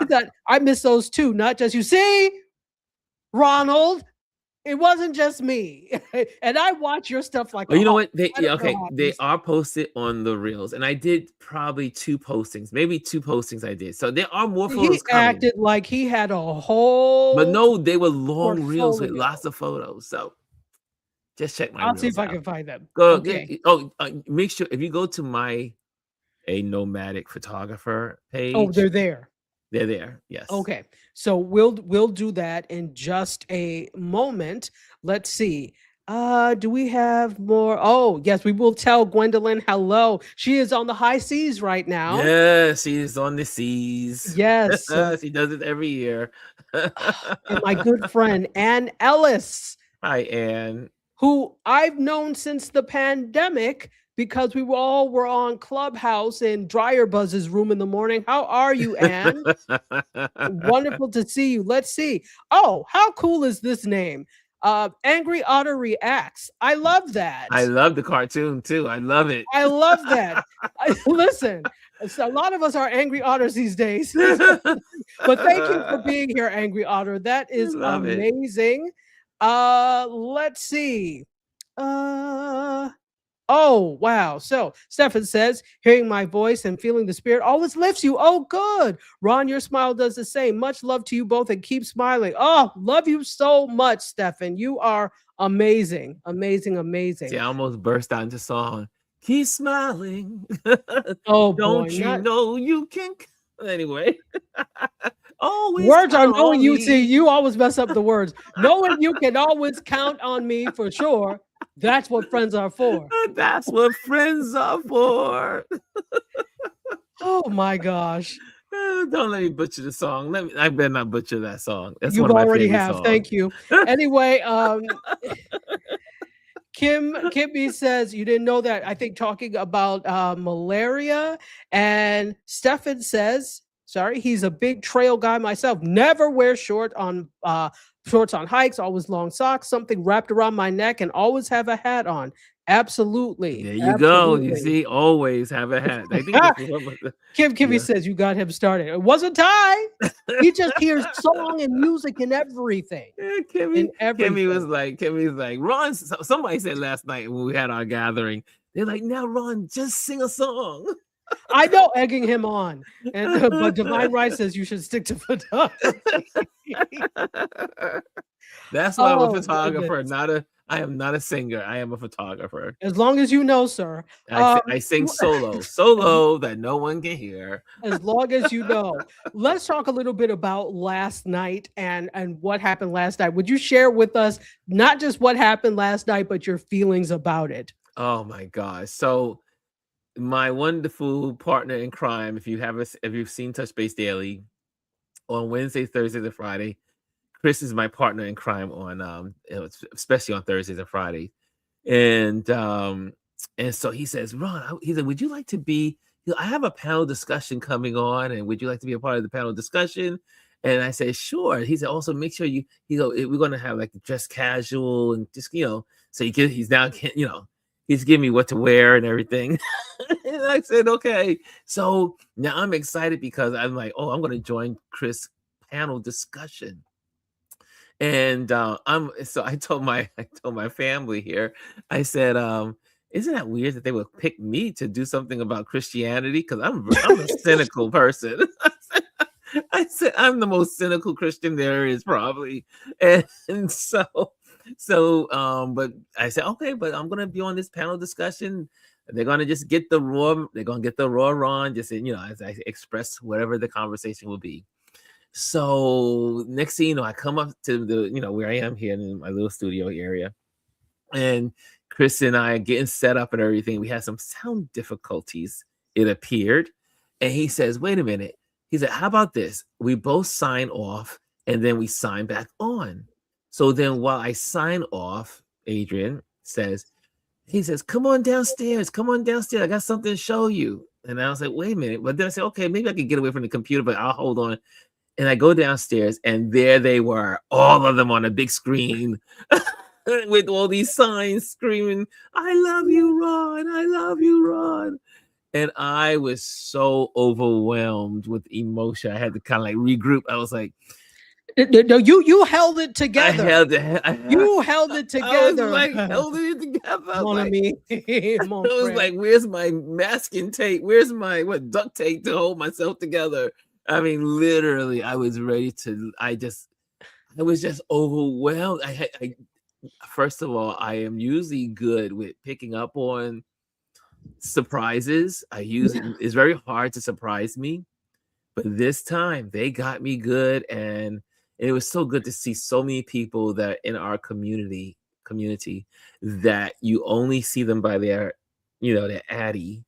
that I miss those too, not just you. See, Ronald, it wasn't just me. And I watch your stuff like Well, a you know hawk. what? They I yeah, don't know okay. how They you are posted on the reels, and I did probably 2 postings, maybe 2 postings I did. So there are more photos he coming. acted like he had a But whole no, they were long reels with portfolio. lots of photos. So just check my I'll see if reels I out. can find them. Go Okay. make sure if you go to a nomadic photographer Oh, page, they're there. they're there. Yes. Okay. So we'll do that in just a moment. Let's see. Do we have more? Oh, yes, we will tell Gwendolyn hello. She is on the high seas right now. Yes, she's on the seas. Yes. So She does it every year. and my good friend Ann Ellis, Hi, Anne. who I've known since the pandemic because we were on Clubhouse in Dryer Buzz's room in the morning. How are you, Ann? Wonderful to see you. Let's see. Oh, how cool is this name? Angry Otter Reacts. I love that. I love the cartoon too. I love it. I love that. Listen, a lot of us are angry otters these days. But thank you for being here, Angry Otter. That is Love it. amazing. Let's see. Oh, wow. So Stefan says, hearing my voice and feeling the spirit always lifts you. Oh, good. Ron, your smile does the same. Much love to you both and keep smiling. Oh, love you so much, Stefan. You are amazing. Amazing, amazing. See, I almost burst out into song. Keep smiling. Oh, Don't boy. you know you can? Anyway. Always Words are count knowing on you. me. See, you always mess up the words. Knowing you can always count on me for sure. That's what friends are for. That's what friends are for. Oh my gosh. Don't let me butcher the song. I better not butcher that song. That's You one of my already favorite have. songs. Thank you. Anyway, Kimmy says you didn't know that. I think talking about malaria, and Stefan says, sorry, he's a big trail guy myself. Never wear shorts on hikes, always long socks, something wrapped around my neck, and always have a hat on. Absolutely. There you go. You Absolutely. see, always have a hat. I think that's what Kimmy Yeah. says you got him started. It wasn't Ty. He just hears song and music and everything. Yeah, Kimmy was like, Ron, somebody said last night when we had our gathering, they're like, now Ron, just sing a song. I know, egging him on. And but Divine Right says you should stick to photography. That's why I'm a Oh, photographer, goodness. I am not a singer. I am a photographer. As long as you know, sir. I sing solo that no one can hear. As long as you know. Let's talk a little bit about last night and what happened last night. Would you share with us not just what happened last night, but your feelings about it? Oh my gosh. So my wonderful partner in crime, if you've seen Touch Base Daily on Wednesdays, Thursdays, and Friday, Chris is my partner in crime on especially on Thursdays and Fridays. And so he says, Ron, he said, would you like to be, I have a panel discussion coming on, and would you like to be a part of the panel discussion? And I said, sure. He said, also make sure we're going to have like dress casual and just, so he's now, he's giving me what to wear and everything. And I said, okay. So now I'm excited because I'm like, oh, I'm going to join Chris' panel discussion. And I told my family here, I said, isn't that weird that they would pick me to do something about Christianity? Because I'm a cynical person. I said I'm the most cynical Christian there is probably. And but I said, okay, but I'm gonna be on this panel discussion. They're gonna just get the raw Ron, just as I express whatever the conversation will be. So next thing you know, I come up to the, where I am here in my little studio area, and Chris and I are getting set up and everything. We had some sound difficulties, it appeared. And he says, wait a minute. He said, how about this? We both sign off and then we sign back on. So then while I sign off, Adrian he says, come on downstairs. Come on downstairs. I got something to show you. And I was like, wait a minute. But then I said, okay, maybe I can get away from the computer, but I'll hold on. And I go downstairs, and there they were, all of them on a big screen with all these signs screaming, I love you, Ron. I love you, Ron. And I was so overwhelmed with emotion. I had to kind of like regroup. I was like, no, you held it together. You held it together. I was like, held it together. I was like, where's my masking tape? Where's my duct tape to hold myself together? I mean, literally, I was ready to. I was just overwhelmed. First of all, I am usually good with picking up on surprises. It's very hard to surprise me, but this time they got me good, and it was so good to see so many people that in our community that you only see them by their Addy,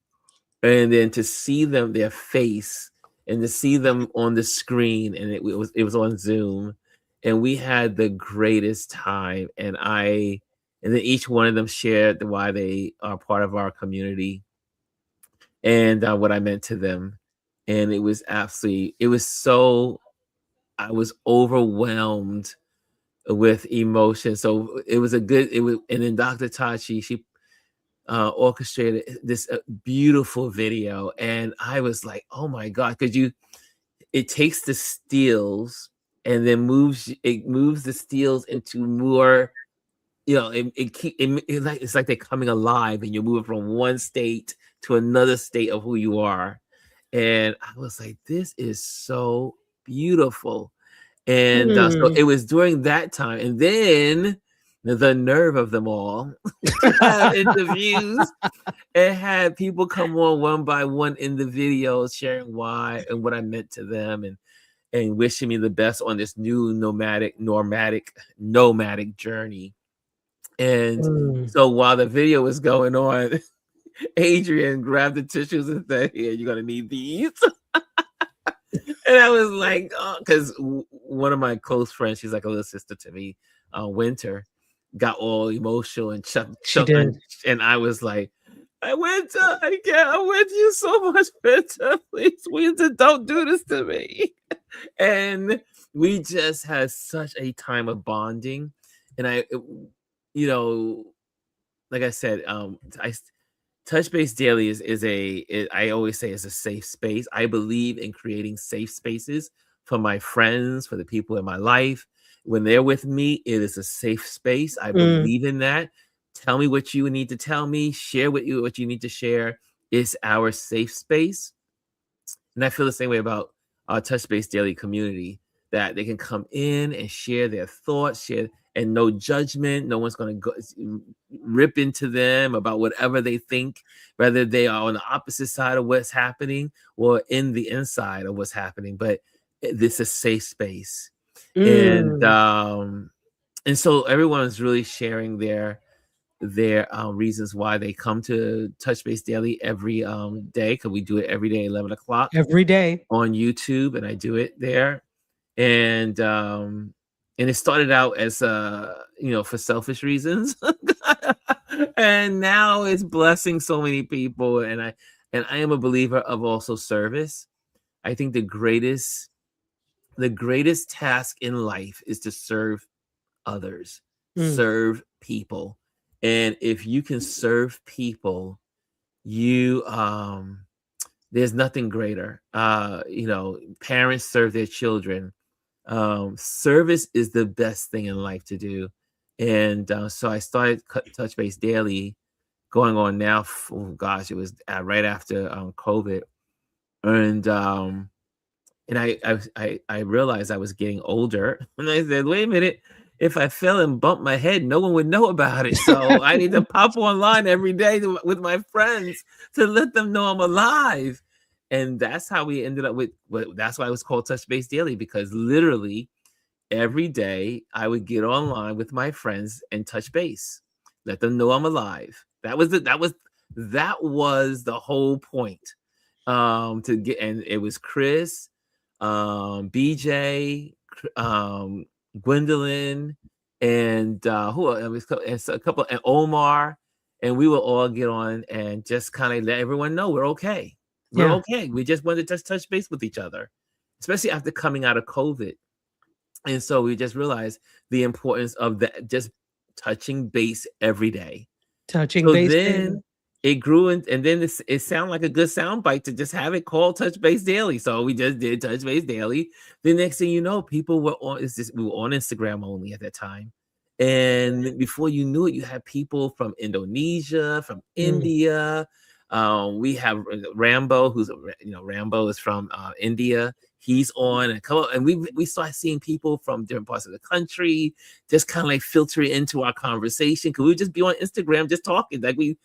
and then to see them, their face. And to see them on the screen, and it was on Zoom, and we had the greatest time. And then each one of them shared why they are part of our community and what I meant to them. And I was overwhelmed with emotion. So and then Dr. Tachi, she orchestrated this beautiful video, and I was like, oh my god, because it takes the steels and then moves the steels into more, it's like they're coming alive, and you're moving from one state to another state of who you are. And I was like, this is so beautiful. And so it was during that time, and then the nerve of them all to have interviews and had people come on one by one in the videos sharing why and what I meant to them, and wishing me the best on this new nomadic journey. And so while the video was going on, Adrian grabbed the tissues and said, here, you're gonna need these. And I was like, because one of my close friends, she's like a little sister to me, Winter, got all emotional and and I was like, Winter, I went you so much, Winter. Please, Winter, don't do this to me. And we just had such a time of bonding. And like I said, Touch Base Daily I always say, is a safe space. I believe in creating safe spaces for my friends, for the people in my life. When they're with me, it is a safe space. I believe in that. Tell me what you need to tell me. Share with you what you need to share. It's our safe space. And I feel the same way about our Touch Base Daily community, that they can come in and share their thoughts, and no judgment. No one's going to rip into them about whatever they think, whether they are on the opposite side of what's happening or in the inside of what's happening. But this is a safe space. And so everyone's really sharing their reasons why they come to Touch Base Daily every day, because we do it every day, 11 o'clock. Every day. On YouTube, and I do it there. And it started out as for selfish reasons. And now it's blessing so many people. And I am a believer of also service. I think the greatest task in life is to serve others, serve people. And if you can serve people, you there's nothing greater. Parents serve their children. Service is the best thing in life to do. And so I started Touch Base Daily, going on now. Oh gosh, it was right after COVID, and I realized I was getting older, and I said, wait a minute. If I fell and bumped my head, no one would know about it. So I need to pop online every day with my friends to let them know I'm alive. And that's how we ended up with. That's why it was called Touch Base Daily, because literally every day I would get online with my friends and touch base, let them know I'm alive. That was the whole point. To get, and it was Chris, BJ, Gwendolyn, and who it was, and a couple, and Omar, and we will all get on and just kind of let everyone know we're okay. We're okay. We just wanted to just touch base with each other, especially after coming out of COVID. And so we just realized the importance of that, just touching base every day. Touching base. Then it grew, and then it sounded like a good soundbite to just have it called Touch Base Daily. So we just did Touch Base Daily. The next thing you know, people were on. We were on Instagram only at that time, and before you knew it, you had people from Indonesia, from India. We have Rambo, who's Rambo is from India. He's on, and we started seeing people from different parts of the country just kind of like filtering into our conversation, because we would just be on Instagram just talking like we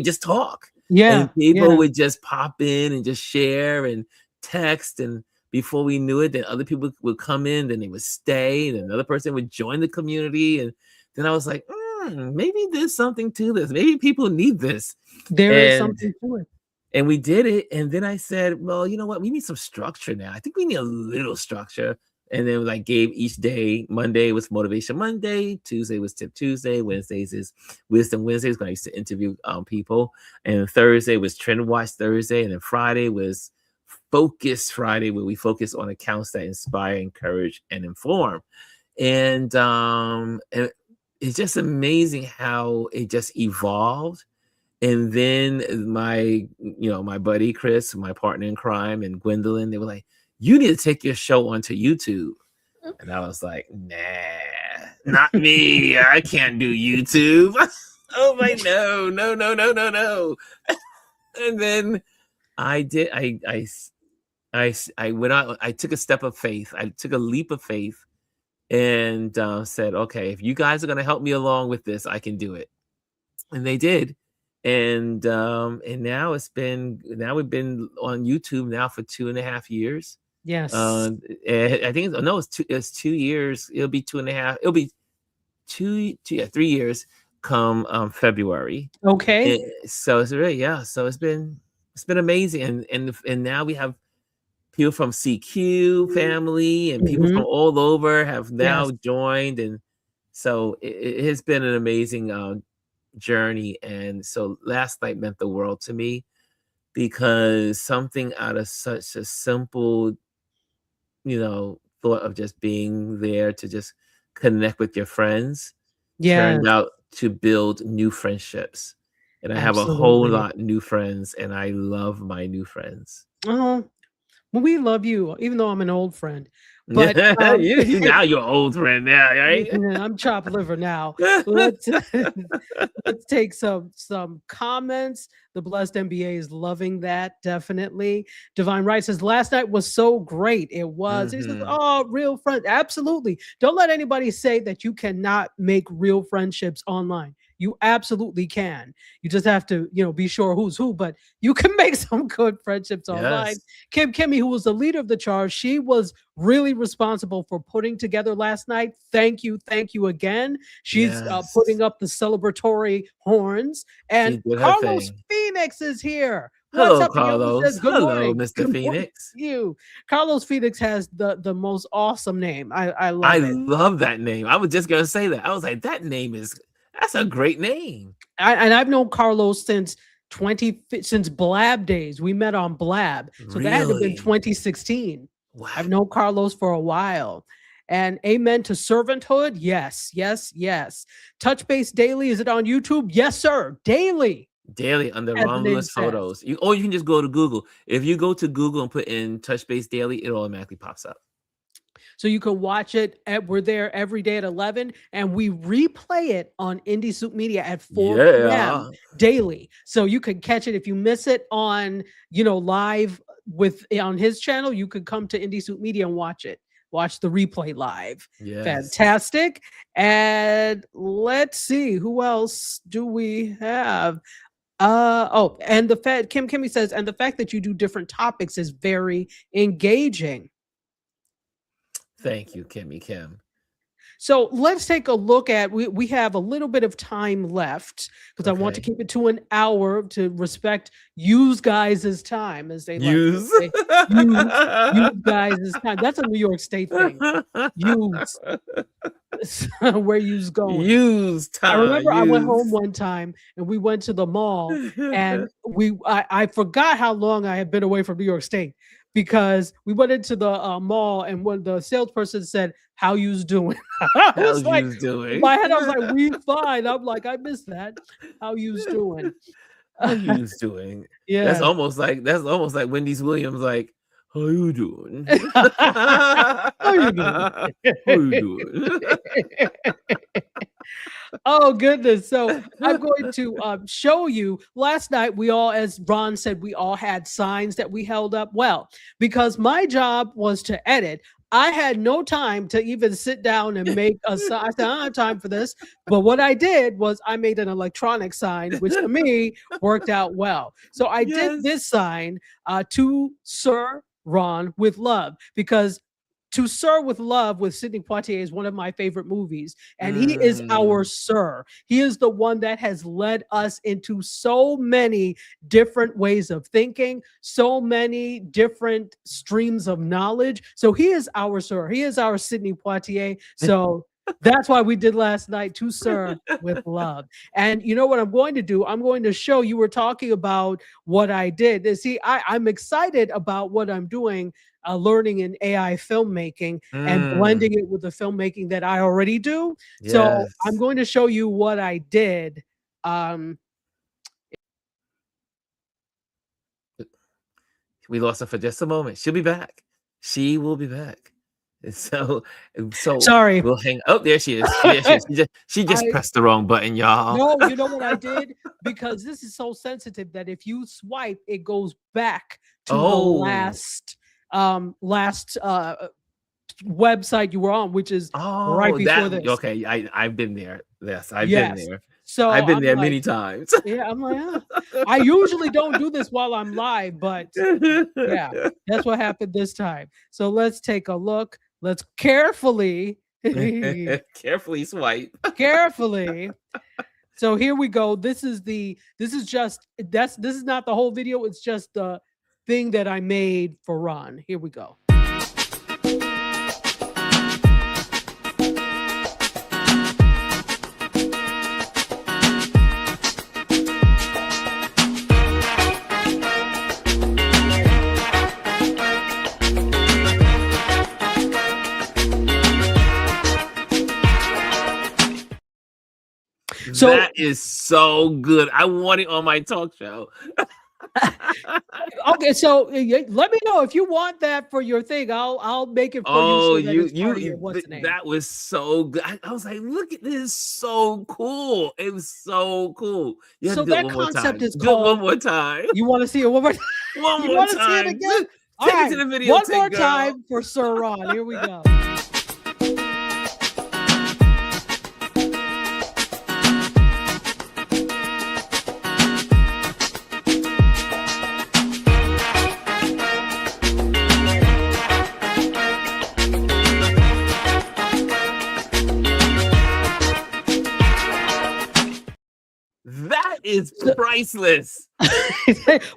just talk. Yeah. And people would just pop in and just share and text, and before we knew it, then other people would come in, then they would stay, and another person would join the community. And then I was like, maybe there's something to this. Maybe people need this. There is something to it. And we did it. And then I said, well, you know what? We need some structure now. I think we need a little structure. And then like gave each day. Monday was Motivation Monday. Tuesday was Tip Tuesday. Wednesdays is Wisdom Wednesdays, when I used to interview people. And Thursday was Trend Watch Thursday. And then Friday was Focus Friday, where we focus on accounts that inspire, encourage, and inform. And it's just amazing how it just evolved. And then my buddy Chris, my partner in crime, and Gwendolyn, they were like, you need to take your show onto YouTube. And I was like, nah, not me. I can't do YouTube. Oh my, no. And then I did. I went out. I took a step of faith. I took a leap of faith, and said, okay, if you guys are going to help me along with this, I can do it. And they did. And now we've been on YouTube now for 2.5 years. Yes. I think it's 2 years. It'll be 2.5. It'll be 3 years come February. Okay. So it's really, so it's been amazing. And now we have people from CQ family and people from all over have now joined. And so it has been an amazing journey. And so last night meant the world to me, because something out of such a simple, thought of just being there to just connect with your friends turned out to build new friendships. And I have a whole lot new friends, and I love my new friends. Oh, well, we love you, even though I'm an old friend. But now you're an old friend now, right? I'm chopped liver now. Let's take some comments. The Blessed MBA is loving that, definitely. Divine Right says, last night was so great. It was. He says, oh, real friend. Absolutely. Don't let anybody say that you cannot make real friendships online. You absolutely can. You just have to, be sure who's who, but you can make some good friendships online. Kimmy, who was the leader of the charge, she was really responsible for putting together last night. Thank you again. She's putting up the celebratory horns. And Carlos Phoenix is here. Hello, What's up, Carlos? Says, good morning, Mr. Phoenix. You, Carlos Phoenix has the most awesome name. I love it. I love that name. I was just gonna say that. I was like, that's a great name. And I've known Carlos since Blab days. We met on Blab, so that had to have been 2016. Wow. I've known Carlos for a while, And amen to servanthood. Yes, yes, yes. Touch Base Daily, is it on YouTube? Yes, sir. Daily. Daily under As the name Romulus says. Photos. Or you can just go to Google. If you go to Google and put in Touch Base Daily, it automatically pops up. So you can watch it. We're there every day at 11, and we replay it on Indie Soup Media at 4 p.m. daily. So you can catch it if you miss it on, live on his channel. You could come to Indie Soup Media and watch it. Watch the replay live. Yes. Fantastic. And let's see, who else do we have? And the fact Kimmy says, and the fact that you do different topics is very engaging. Thank you, Kim. So let's take a look at, we have a little bit of time left because I want to keep it to an hour to respect you guys' time, as they like to say. You guys' time. That's a New York State thing. Use. Where you's going. Use time. I remember I went home one time and we went to the mall and I forgot how long I had been away from New York State, because we went into the mall and when the salesperson said, "How you's doing?" I was like, in my head, I was like, "We fine." I'm like, I missed that. How you's doing? How you's doing? Yeah. That's almost like Wendy's Williams, like, how you doing? How you doing? How you doing? Oh goodness. So I'm going to show you. Last night we all, as Ron said, we all had signs that we held up. Well, because my job was to edit, I had no time to even sit down and make a sign. I said, I don't have time for this. But what I did was I made an electronic sign, which to me worked out well. So I did this sign, to Sir Ron with love, because To Sir with Love with Sidney Poitier is one of my favorite movies, and he is our sir. He is the one that has led us into so many different ways of thinking, so many different streams of knowledge. So he is our sir. He is our Sidney Poitier. So that's why we did last night, To Sir with Love. And you know what I'm going to do? I'm going to show you. Were talking about what I did. See, I'm excited about what I'm doing. Learning in AI filmmaking and blending it with the filmmaking that I already do. Yes. So I'm going to show you what I did. We lost her for just a moment. She'll be back. She will be back. So sorry. We'll hang. Oh, there she is. She just pressed the wrong button, y'all. No, you know what I did? Because this is so sensitive that if you swipe, it goes back to the last website you were on, which is right before this. Okay, I've been there. Yes, I've been there. So I've been there many times. Yeah, I'm like, I usually don't do this while I'm live, but yeah, that's what happened this time. So let's take a look. Let's carefully swipe. Carefully. So here we go. This is not the whole video. It's just the thing that I made for Ron. Here we go. So that is so good. I want it on my talk show. Okay, so let me know if you want that for your thing. I'll make it for you. That was so good. I was like, look at this, so cool. It was so cool. So that concept is called. Do it one more time. You want to see it one more time? One more time. See it again? Take it to the video. One more time for Sir Ron. Here we go. That is priceless.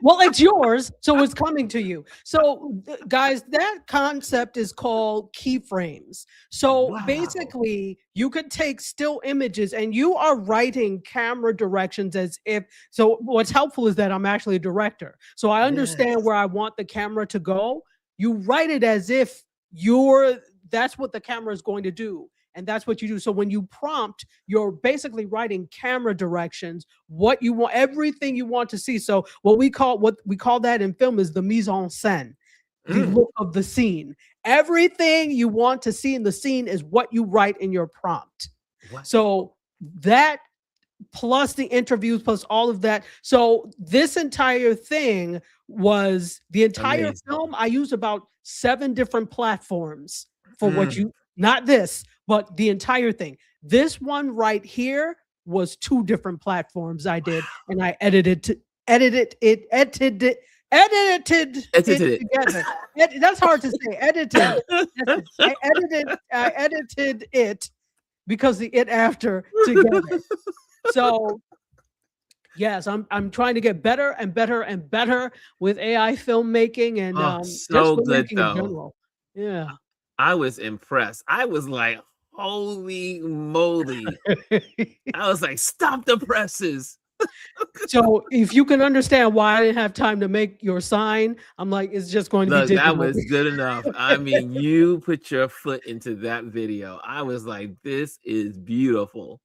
Well, it's yours, so it's coming to you. So, guys, that concept is called keyframes. So basically, you could take still images and you are writing camera directions as if. So what's helpful is that I'm actually a director. So I understand where I want the camera to go. You write it as if you're that's what the camera is going to do. And that's what you do. So when you prompt, you're basically writing camera directions, what you want, everything you want to see. So what we call that in film is the mise en scène, the look of the scene. Everything you want to see in the scene is what you write in your prompt. What? So that plus the interviews plus all of that. So this entire thing was the entire Amazing. film. I used about 7 different platforms for what you, not this, but the entire thing. This one right here was 2 different platforms I did, and I edited it together. That's hard to say. Edited. I edited it because the it after together. So yes, I'm trying to get better and better and better with AI filmmaking and so just good filmmaking in though. general. Yeah. I was impressed. I was like, holy moly. I was like, stop the presses. So if you can understand why I didn't have time to make your sign, I'm like, it's just going to be digital. That was good enough. I mean, you put your foot into that video. I was like, this is beautiful.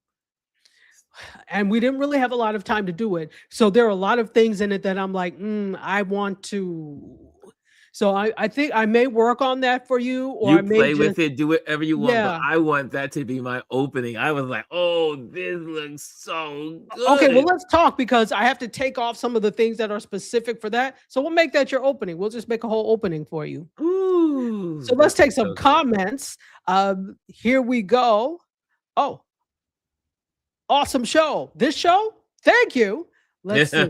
And we didn't really have a lot of time to do it. So there are a lot of things in it that I'm like, I want to. So I think I may work on that for you, or I may play with it, do whatever you want. Yeah. But I want that to be my opening. I was like, oh, this looks so good. Okay, well, let's talk, because I have to take off some of the things that are specific for that. So we'll make that your opening. We'll just make a whole opening for you. Ooh, so let's take some comments. Here we go. Oh, awesome show. This show? Thank you. Let's see.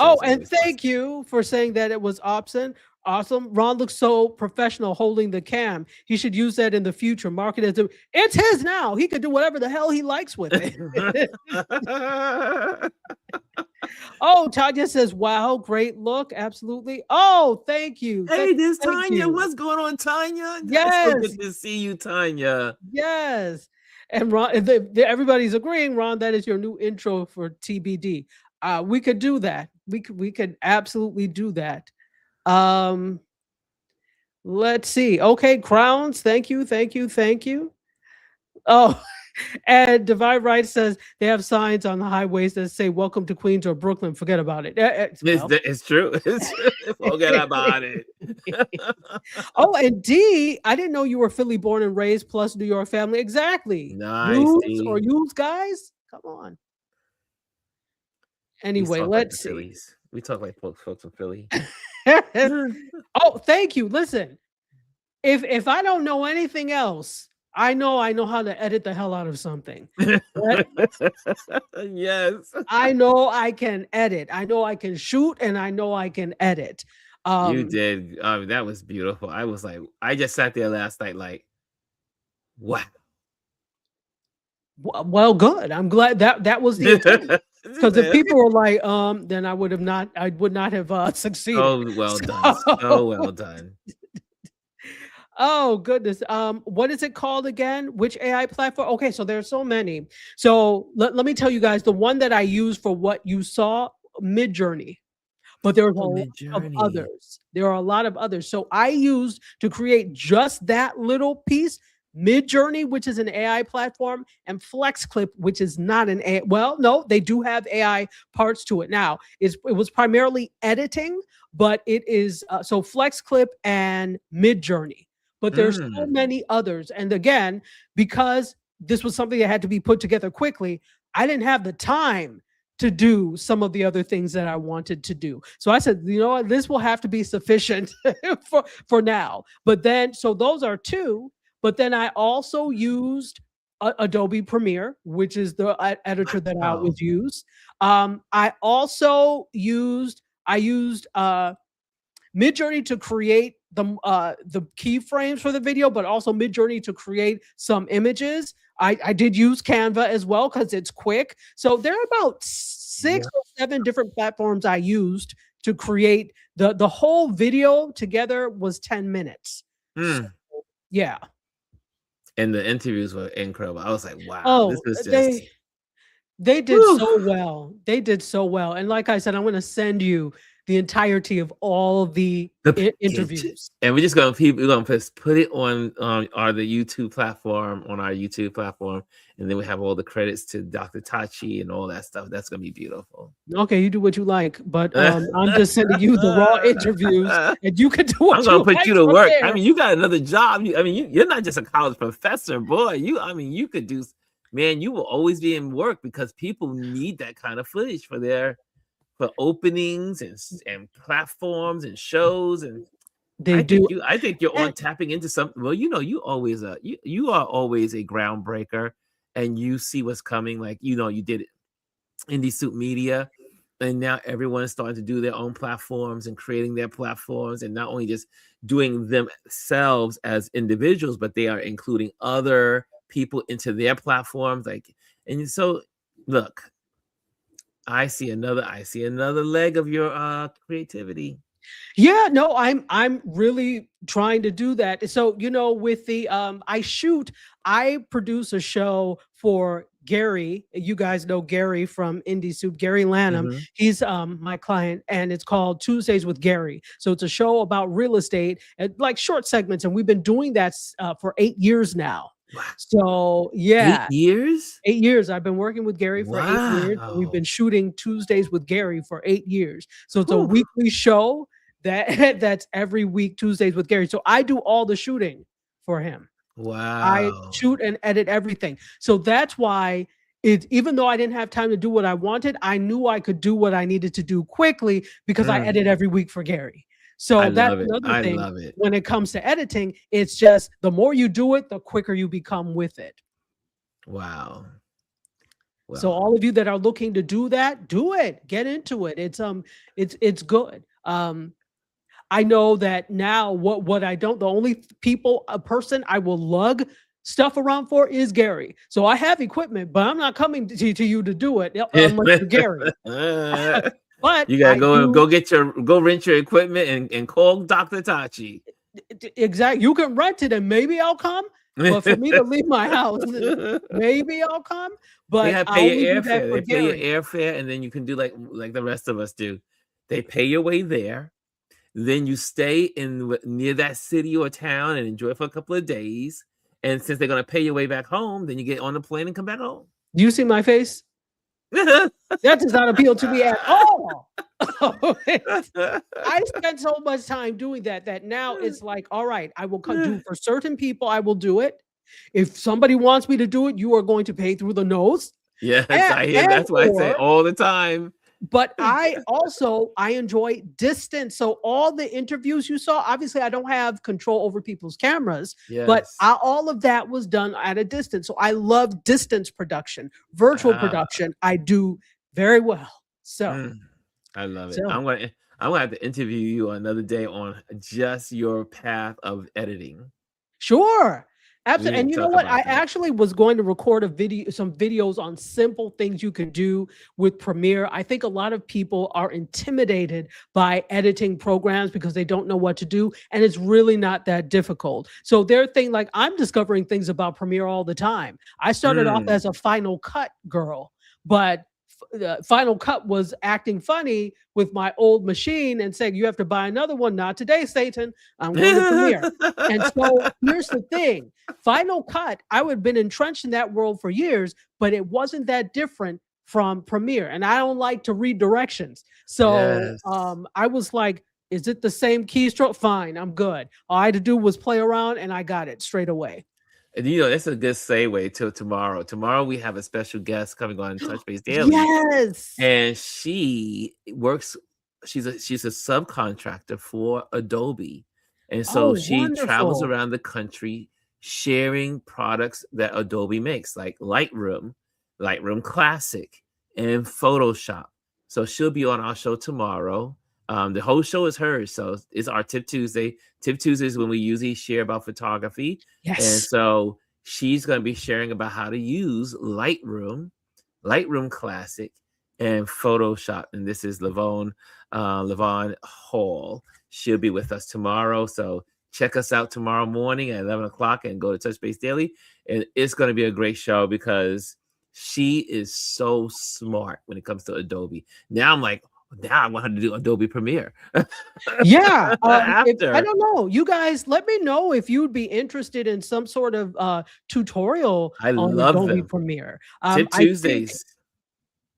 Oh, and thank you for saying that it was awesome. Ron looks so professional holding the cam. He should use that in the future. Market as it's his now. He could do whatever the hell he likes with it. Oh, Tanya says, wow, great look. Absolutely. Oh, thank you. Hey, this Tanya. What's going on, Tanya? Yes. So good to see you, Tanya. Yes. And Ron, everybody's agreeing, Ron, that is your new intro for TBD. We could do that. We could absolutely do that. Let's see. Okay, crowns. Thank you. Oh, and Divine Right says they have signs on the highways that say "Welcome to Queens" or Brooklyn. Forget about it. It's true. It's true. Forget about it. Oh, and D, I didn't know you were Philly born and raised plus New York family. Exactly. Nice. Use guys. Come on. Anyway, let's see. We talk like folks from Philly. Oh, thank you. Listen, if I don't know anything else, I know how to edit the hell out of something. Yes. I know I can edit. I know I can shoot, and I know I can edit. You did. That was beautiful. I was like, I just sat there last night like, wow. Well, good. I'm glad that was the intent. Because if people were like, then I would not have succeeded. Oh, well done. So well done. Oh, goodness. What is it called again? Which AI platform? Okay, so there's so many. So let me tell you guys, the one that I use for what you saw, Midjourney. But there's a lot of others. There are a lot of others. So I used to create just that little piece, Midjourney, which is an AI platform, and FlexClip, which is not an AI. Well, no, they do have AI parts to it now. It was primarily editing, but it is so FlexClip and Midjourney. But there's so many others. And again, because this was something that had to be put together quickly, I didn't have the time to do some of the other things that I wanted to do. So I said, you know what, this will have to be sufficient for now. But then, so those are 2. But then I also used Adobe Premiere, which is the editor that I always use. I also used Midjourney to create the keyframes for the video, but also Midjourney to create some images. I did use Canva as well because it's quick. So there are about 6 or 7 different platforms I used to create the whole video together was 10 minutes. So, yeah. And the interviews were incredible. I was like, wow, this is just... They did so well. They did so well. And like I said, I'm going to send you the entirety of all the interviews. And we're just gonna put it on the YouTube platform, on our YouTube platform, and then we have all the credits to Dr. Tachi and all that stuff. That's gonna be beautiful. Okay, you do what you like, but I'm just sending you the raw interviews, and you can do what I'm gonna put like you to work. there. I mean, you got another job. You're not just a college professor, boy. You could do. Man, you will always be in work because people need that kind of footage for openings and platforms and shows, and They do. I think you're on tapping into something. Well, you always you are always a groundbreaker, and you see what's coming. Like you did it Indie Soup Media, and now everyone is starting to do their own platforms and creating their platforms, and not only just doing themselves as individuals, but they are including other people into their platforms. And so look, I see another leg of your creativity. Yeah, no, I'm really trying to do that. So, with the I produce a show for Gary. You guys know Gary from Indie Soup, Gary Lanham. Mhm. He's my client, and it's called Tuesdays with Gary. So it's a show about real estate and like short segments, and we've been doing that for 8 years now. Wow. So yeah, 8 years. 8 years. I've been working with Gary for 8 years. And we've Wow. been shooting Tuesdays with Gary for 8 years. So it's a Whew. weekly show that's every week, Tuesdays with Gary. So I do all the shooting for him. I Wow. shoot and edit everything. So that's why even though I didn't have time to do what I wanted, I knew I could do what I needed to do quickly because I edit every week for Gary. So that's another thing. Love it. When it comes to editing, it's just the more you do it, the quicker you become with it. Wow. So all of you that are looking to do that, do it. Get into it. It's good. I know that now what I don't, the only person I will lug stuff around for is Gary. So I have equipment, but I'm not coming to you to do it unless you're Gary. But you gotta go rent your equipment and call Dr. Tachi. Exactly. You can rent it and maybe I'll come. But for me to leave my house, maybe I'll come. But they have pay your airfare. They pay your airfare, and then you can do like the rest of us do. They pay your way there. Then you stay near that city or town and enjoy for a couple of days. And since they're gonna pay your way back home, then you get on the plane and come back home. Do you see my face? That does not appeal to me at all. I spent so much time doing that now it's like, all right, I will do for certain people. I will do it. If somebody wants me to do it, you are going to pay through the nose. Yes, I hear. That's what I say all the time. But I enjoy distance. So all the interviews you saw, obviously I don't have control over people's cameras, but all of that was done at a distance. So I love distance production, virtual production. I do very well. So I love it. I'm gonna have to interview you another day on just your path of editing. Sure. Absolutely. And you know what? I actually was going to record some videos on simple things you can do with Premiere. I think a lot of people are intimidated by editing programs because they don't know what to do. And it's really not that difficult. So their thing, like I'm discovering things about Premiere all the time. I started off as a Final Cut girl, but Final Cut was acting funny with my old machine and saying, you have to buy another one. Not today, Satan. I'm going to Premiere. And so here's the thing. Final Cut, I would have been entrenched in that world for years, but it wasn't that different from Premiere. And I don't like to read directions. So I was like, is it the same keystroke? Fine, I'm good. All I had to do was play around and I got it straight away. And that's a good segue to tomorrow. Tomorrow we have a special guest coming on Touch Base Daily. Yes. And she works, she's a subcontractor for Adobe. And so she travels around the country sharing products that Adobe makes, like Lightroom Classic, and Photoshop. So she'll be on our show tomorrow. The whole show is hers. So it's our Tip Tuesday. Tip Tuesday is when we usually share about photography. Yes. And so she's going to be sharing about how to use Lightroom Classic, and Photoshop. And this is Lavon Hall. She'll be with us tomorrow. So check us out tomorrow morning at 11 o'clock and go to Touch Base Daily. And it's going to be a great show because she is so smart when it comes to Adobe. Now I'm like, Now I want her to do Adobe Premiere. Yeah. I After don't know. You guys, let me know if you'd be interested in some sort of tutorial I on love Adobe them. Premiere. Tip I think Tuesdays.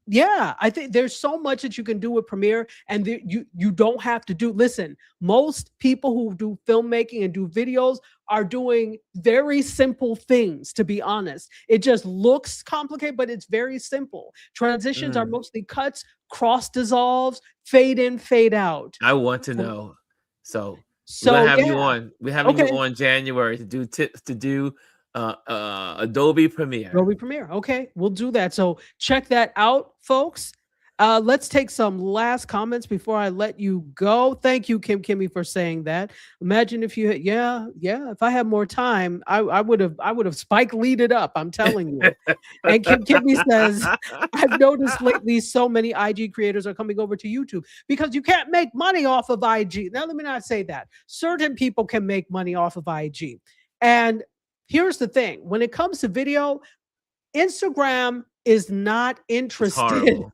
yeah, I think there's so much that you can do with Premiere, and you don't have to do. Listen, most people who do filmmaking and do videos are doing very simple things. To be honest, it just looks complicated, but it's very simple. Transitions are Mm, mostly cuts, cross dissolves, fade in, fade out. I want to So, know. So we're gonna so have you yeah, on. We're having you okay. on January to do tips to do Adobe Premiere. Adobe Premiere. Okay, we'll do that. So check that out, folks. Let's take some last comments before I let you go. Thank you, Kim Kimmy, for saying that. Imagine if you, yeah, yeah. If I had more time, I would have Spike lead it up. I'm telling you. And Kim Kimmy says, I've noticed lately so many IG creators are coming over to YouTube because you can't make money off of IG. Now, let me not say that. Certain people can make money off of IG. And here's the thing, when it comes to video, Instagram is not It's interested horrible.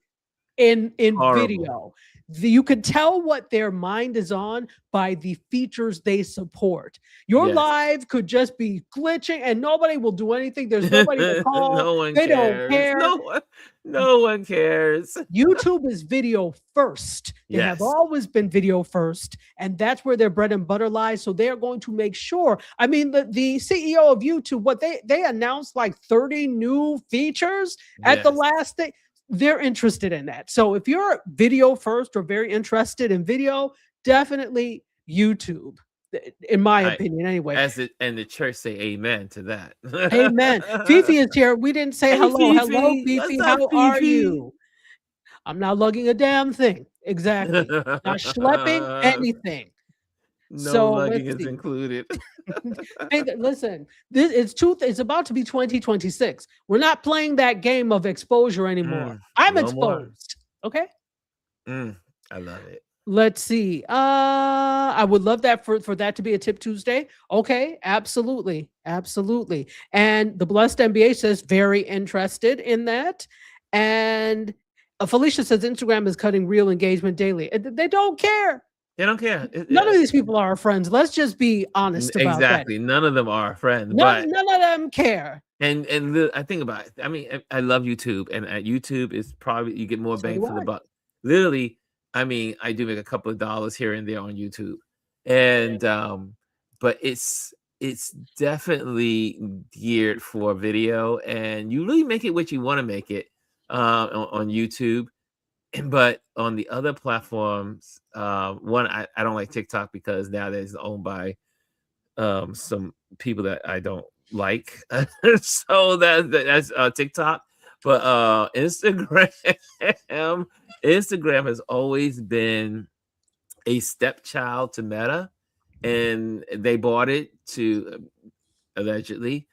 in Horrible. video. You can tell what their mind is on by the features they support. Your Yes. live could just be glitching and nobody will do anything. There's nobody to call. No one They don't cares. care. No one cares. YouTube is video first. They have Yes. always been video first, and that's where their bread and butter lies. So they are going to make sure. I mean, the CEO of YouTube, what they announced like 30 new features at the Yes. last thing. They're interested in that. So if you're video first or very interested in video, definitely YouTube, in my I opinion, anyway. as it and the church say amen to that. Amen. Fifi is here. We didn't say Hey hello. Hello, Fifi. Fifi. What's up, How are Fifi? you? I'm not lugging a damn thing. Exactly. Not schlepping anything. No So lugging let's is see. included. Hey, listen, it's about to be 2026. We're not playing that game of exposure anymore. I'm No more. exposed. Okay. I love it. Let's see. I would love that for that to be a Tip Tuesday. Okay, absolutely, absolutely. And the Blessed MBA says very interested in that. And Felicia says Instagram is cutting real engagement daily. They don't care. They don't care. None of these people are our friends. Let's just be honest about that. Exactly. None of them are our friends, None, but none of them care. I think about it. I mean, I love YouTube, and at YouTube is probably you get more So bang do for the I. buck. Literally, I mean, I do make a couple of dollars here and there on YouTube, and but it's definitely geared for video, and you really make it what you want to make it on YouTube. But on the other platforms, one I don't like TikTok because nowadays it's owned by some people that I don't like. So that's TikTok. But Instagram Instagram has always been a stepchild to Meta, and they bought it to allegedly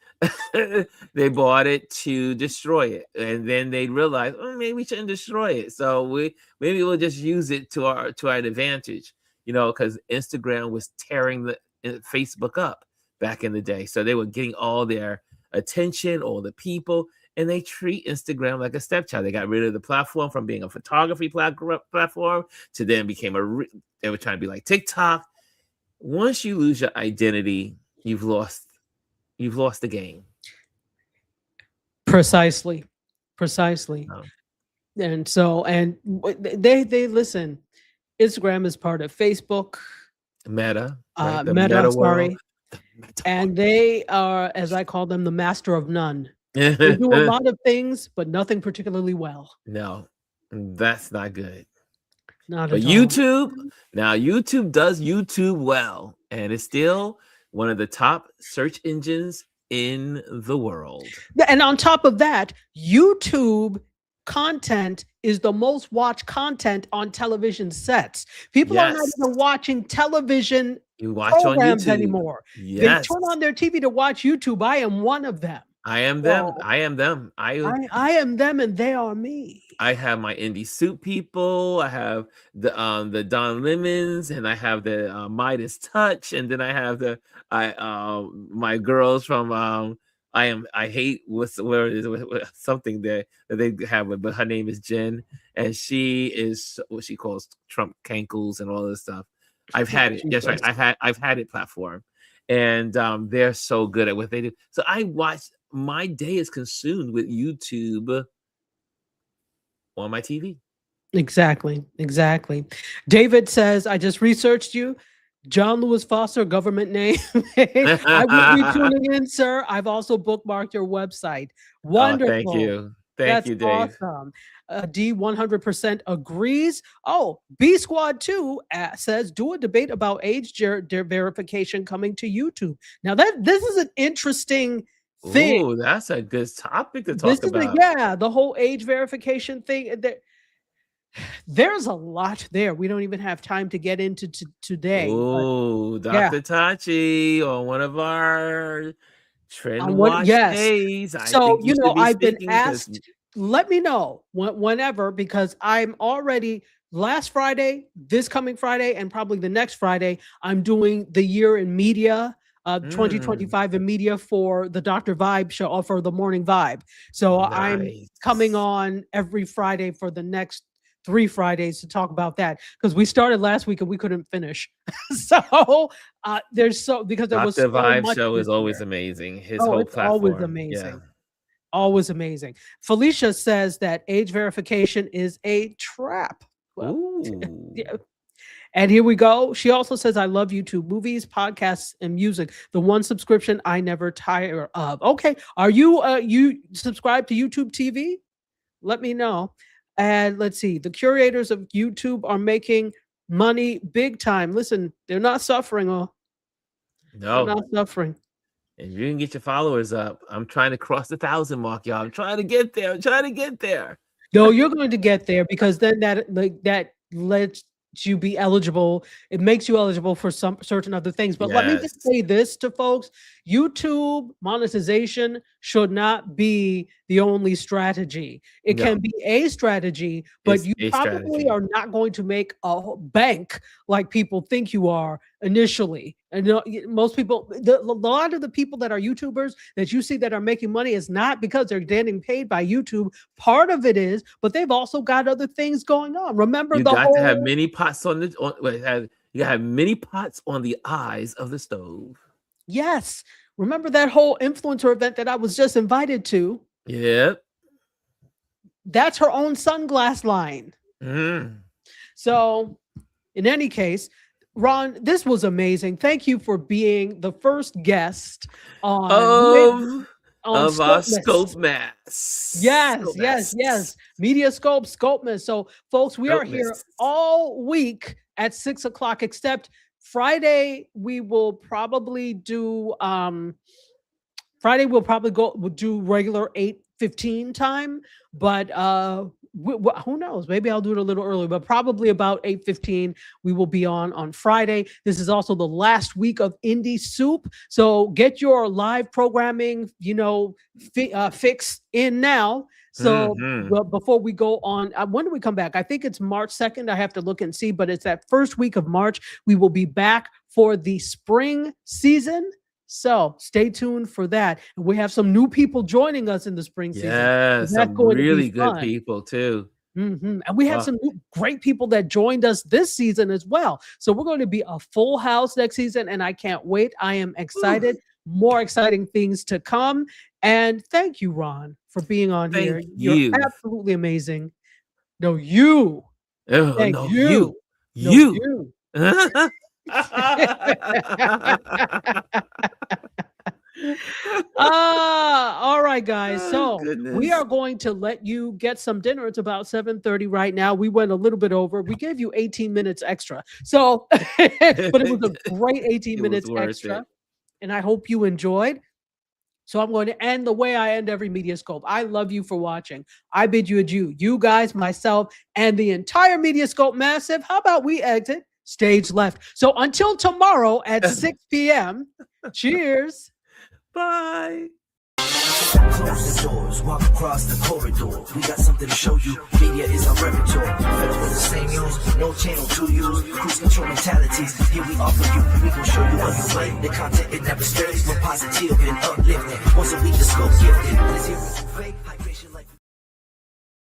they bought it to destroy it, and then they realized, oh, maybe we shouldn't destroy it, so maybe we'll just use it to our advantage, because Instagram was tearing the Facebook up back in the day, so they were getting all their attention, all the people, and they treat Instagram like a stepchild. They got rid of the platform from being a photography platform to then became they were trying to be like TikTok. Once you lose your identity, you've lost the game. Precisely. Oh. And so, and they listen. Instagram is part of Facebook, Meta, right? The Meta, meta sorry, world. and they are, as I call them, the master of none. They do a lot of things, but nothing particularly well. No, that's not good. Not But at all. YouTube does YouTube well, and it's still one of the top search engines in the world. And on top of that, YouTube content is the most watched content on television sets. People are not Yes. even watching television You watch on programs YouTube anymore. Yes. They turn on their TV to watch YouTube. I am one of them. I am them. So, I am them. I am them and they are me. I have my indie soup people. I have the Don Lemons, and I have the Midas Touch, and then I have my girls from I hate where it is with something that they have, but her name is Jen, and she is what she calls Trump cankles and all this stuff. I've had it. Yes, right. I've had it platform, and they're so good at what they do. So I watch. My day is consumed with YouTube on my TV. Exactly. David says, I just researched you. John Lewis Foster, government name. I will be tuning in, sir. I've also bookmarked your website. Wonderful. Oh, thank you. That's you, Dave. awesome. D 100% agrees. Oh, B Squad 2 says, do a debate about age verification coming to YouTube. Now this is an interesting thing. Oh, that's a good topic to talk about. The whole age verification thing. There's a lot there. We don't even have time to get into today. Oh, Dr. Tachi on one of our trend watch days. So, I've been asked, let me know whenever, because I'm already last Friday, this coming Friday, and probably the next Friday, I'm doing the year in media. 2025 in media for the Dr. Vibe show, or for the Morning Vibe. So I'm coming on every Friday for the next 3 Fridays to talk about that, because we started last week and we couldn't finish. So because there was so Vibe much show is always amazing. His whole platform, always amazing. Always amazing. Felicia says that age verification is a trap. Well, yeah. And here we go. She also says, I love YouTube, movies, podcasts, and music. The one subscription I never tire of. Okay. Are you subscribe to YouTube TV? Let me know. And let's see. The curators of YouTube are making money big time. Listen, they're not suffering. No, they're not suffering. And you can get your followers up. I'm trying to cross the 1,000 mark, y'all. I'm trying to get there. No, you're going to get there, because then that lets you be eligible. It makes you eligible for some certain other things. But let me just say this to folks: YouTube monetization should not be the only strategy. It can be a strategy, but you probably are not going to make a bank like people think you are initially. And most people, a lot of the people that are YouTubers that you see that are making money is not because they're getting paid by YouTube. Part of it is, but they've also got other things going on. Remember, you got to have many pots on the. You have many pots on the eyes of the stove. Yes, remember that whole influencer event that I was just invited to? Yep. That's her own sunglass line. So, in any case, Ron, this was amazing. Thank you for being the first guest on our Scope Mess. Yes. Media Scope, Mess. So, folks, we are here all week at 6 o'clock, except Friday. We will probably do we'll do regular 8:15 time, but who knows? Maybe I'll do it a little early, but probably about 8:15 we will be on Friday. This is also the last week of Indie Soup, so get your live programming fix in now. So before we go on, when do we come back? I think it's March 2nd. I have to look and see, but it's that first week of March. We will be back for the spring season. So stay tuned for that. And we have some new people joining us in the spring season. Yeah, some really good people too. And we have some great people that joined us this season as well. So we're going to be a full house next season, and I can't wait. I am excited. More exciting things to come. And thank you, Ron, for being on here. You're absolutely amazing. No, you. Oh, thank no, you. You. All right, guys. So we are going to let you get some dinner. It's about 7:30 right now. We went a little bit over. We gave you 18 minutes extra. So, but it was a great 18 minutes extra. And I hope you enjoyed. So I'm going to end the way I end every Mediascope. I love you for watching. I bid you adieu. You guys, myself, and the entire Mediascope Massive. How about we exit stage left? So until tomorrow at 6 p.m., cheers. Bye. Close the doors, walk across the corridor. We got something to show you. Media is our repertoire. Fed up with the same news, no channel to use. Cruise control mentalities. Here we offer you. We gon' show you on your way. The content it never stays. We're positive and uplifting. Once a week, the scope gifted. Let's hear what you fake.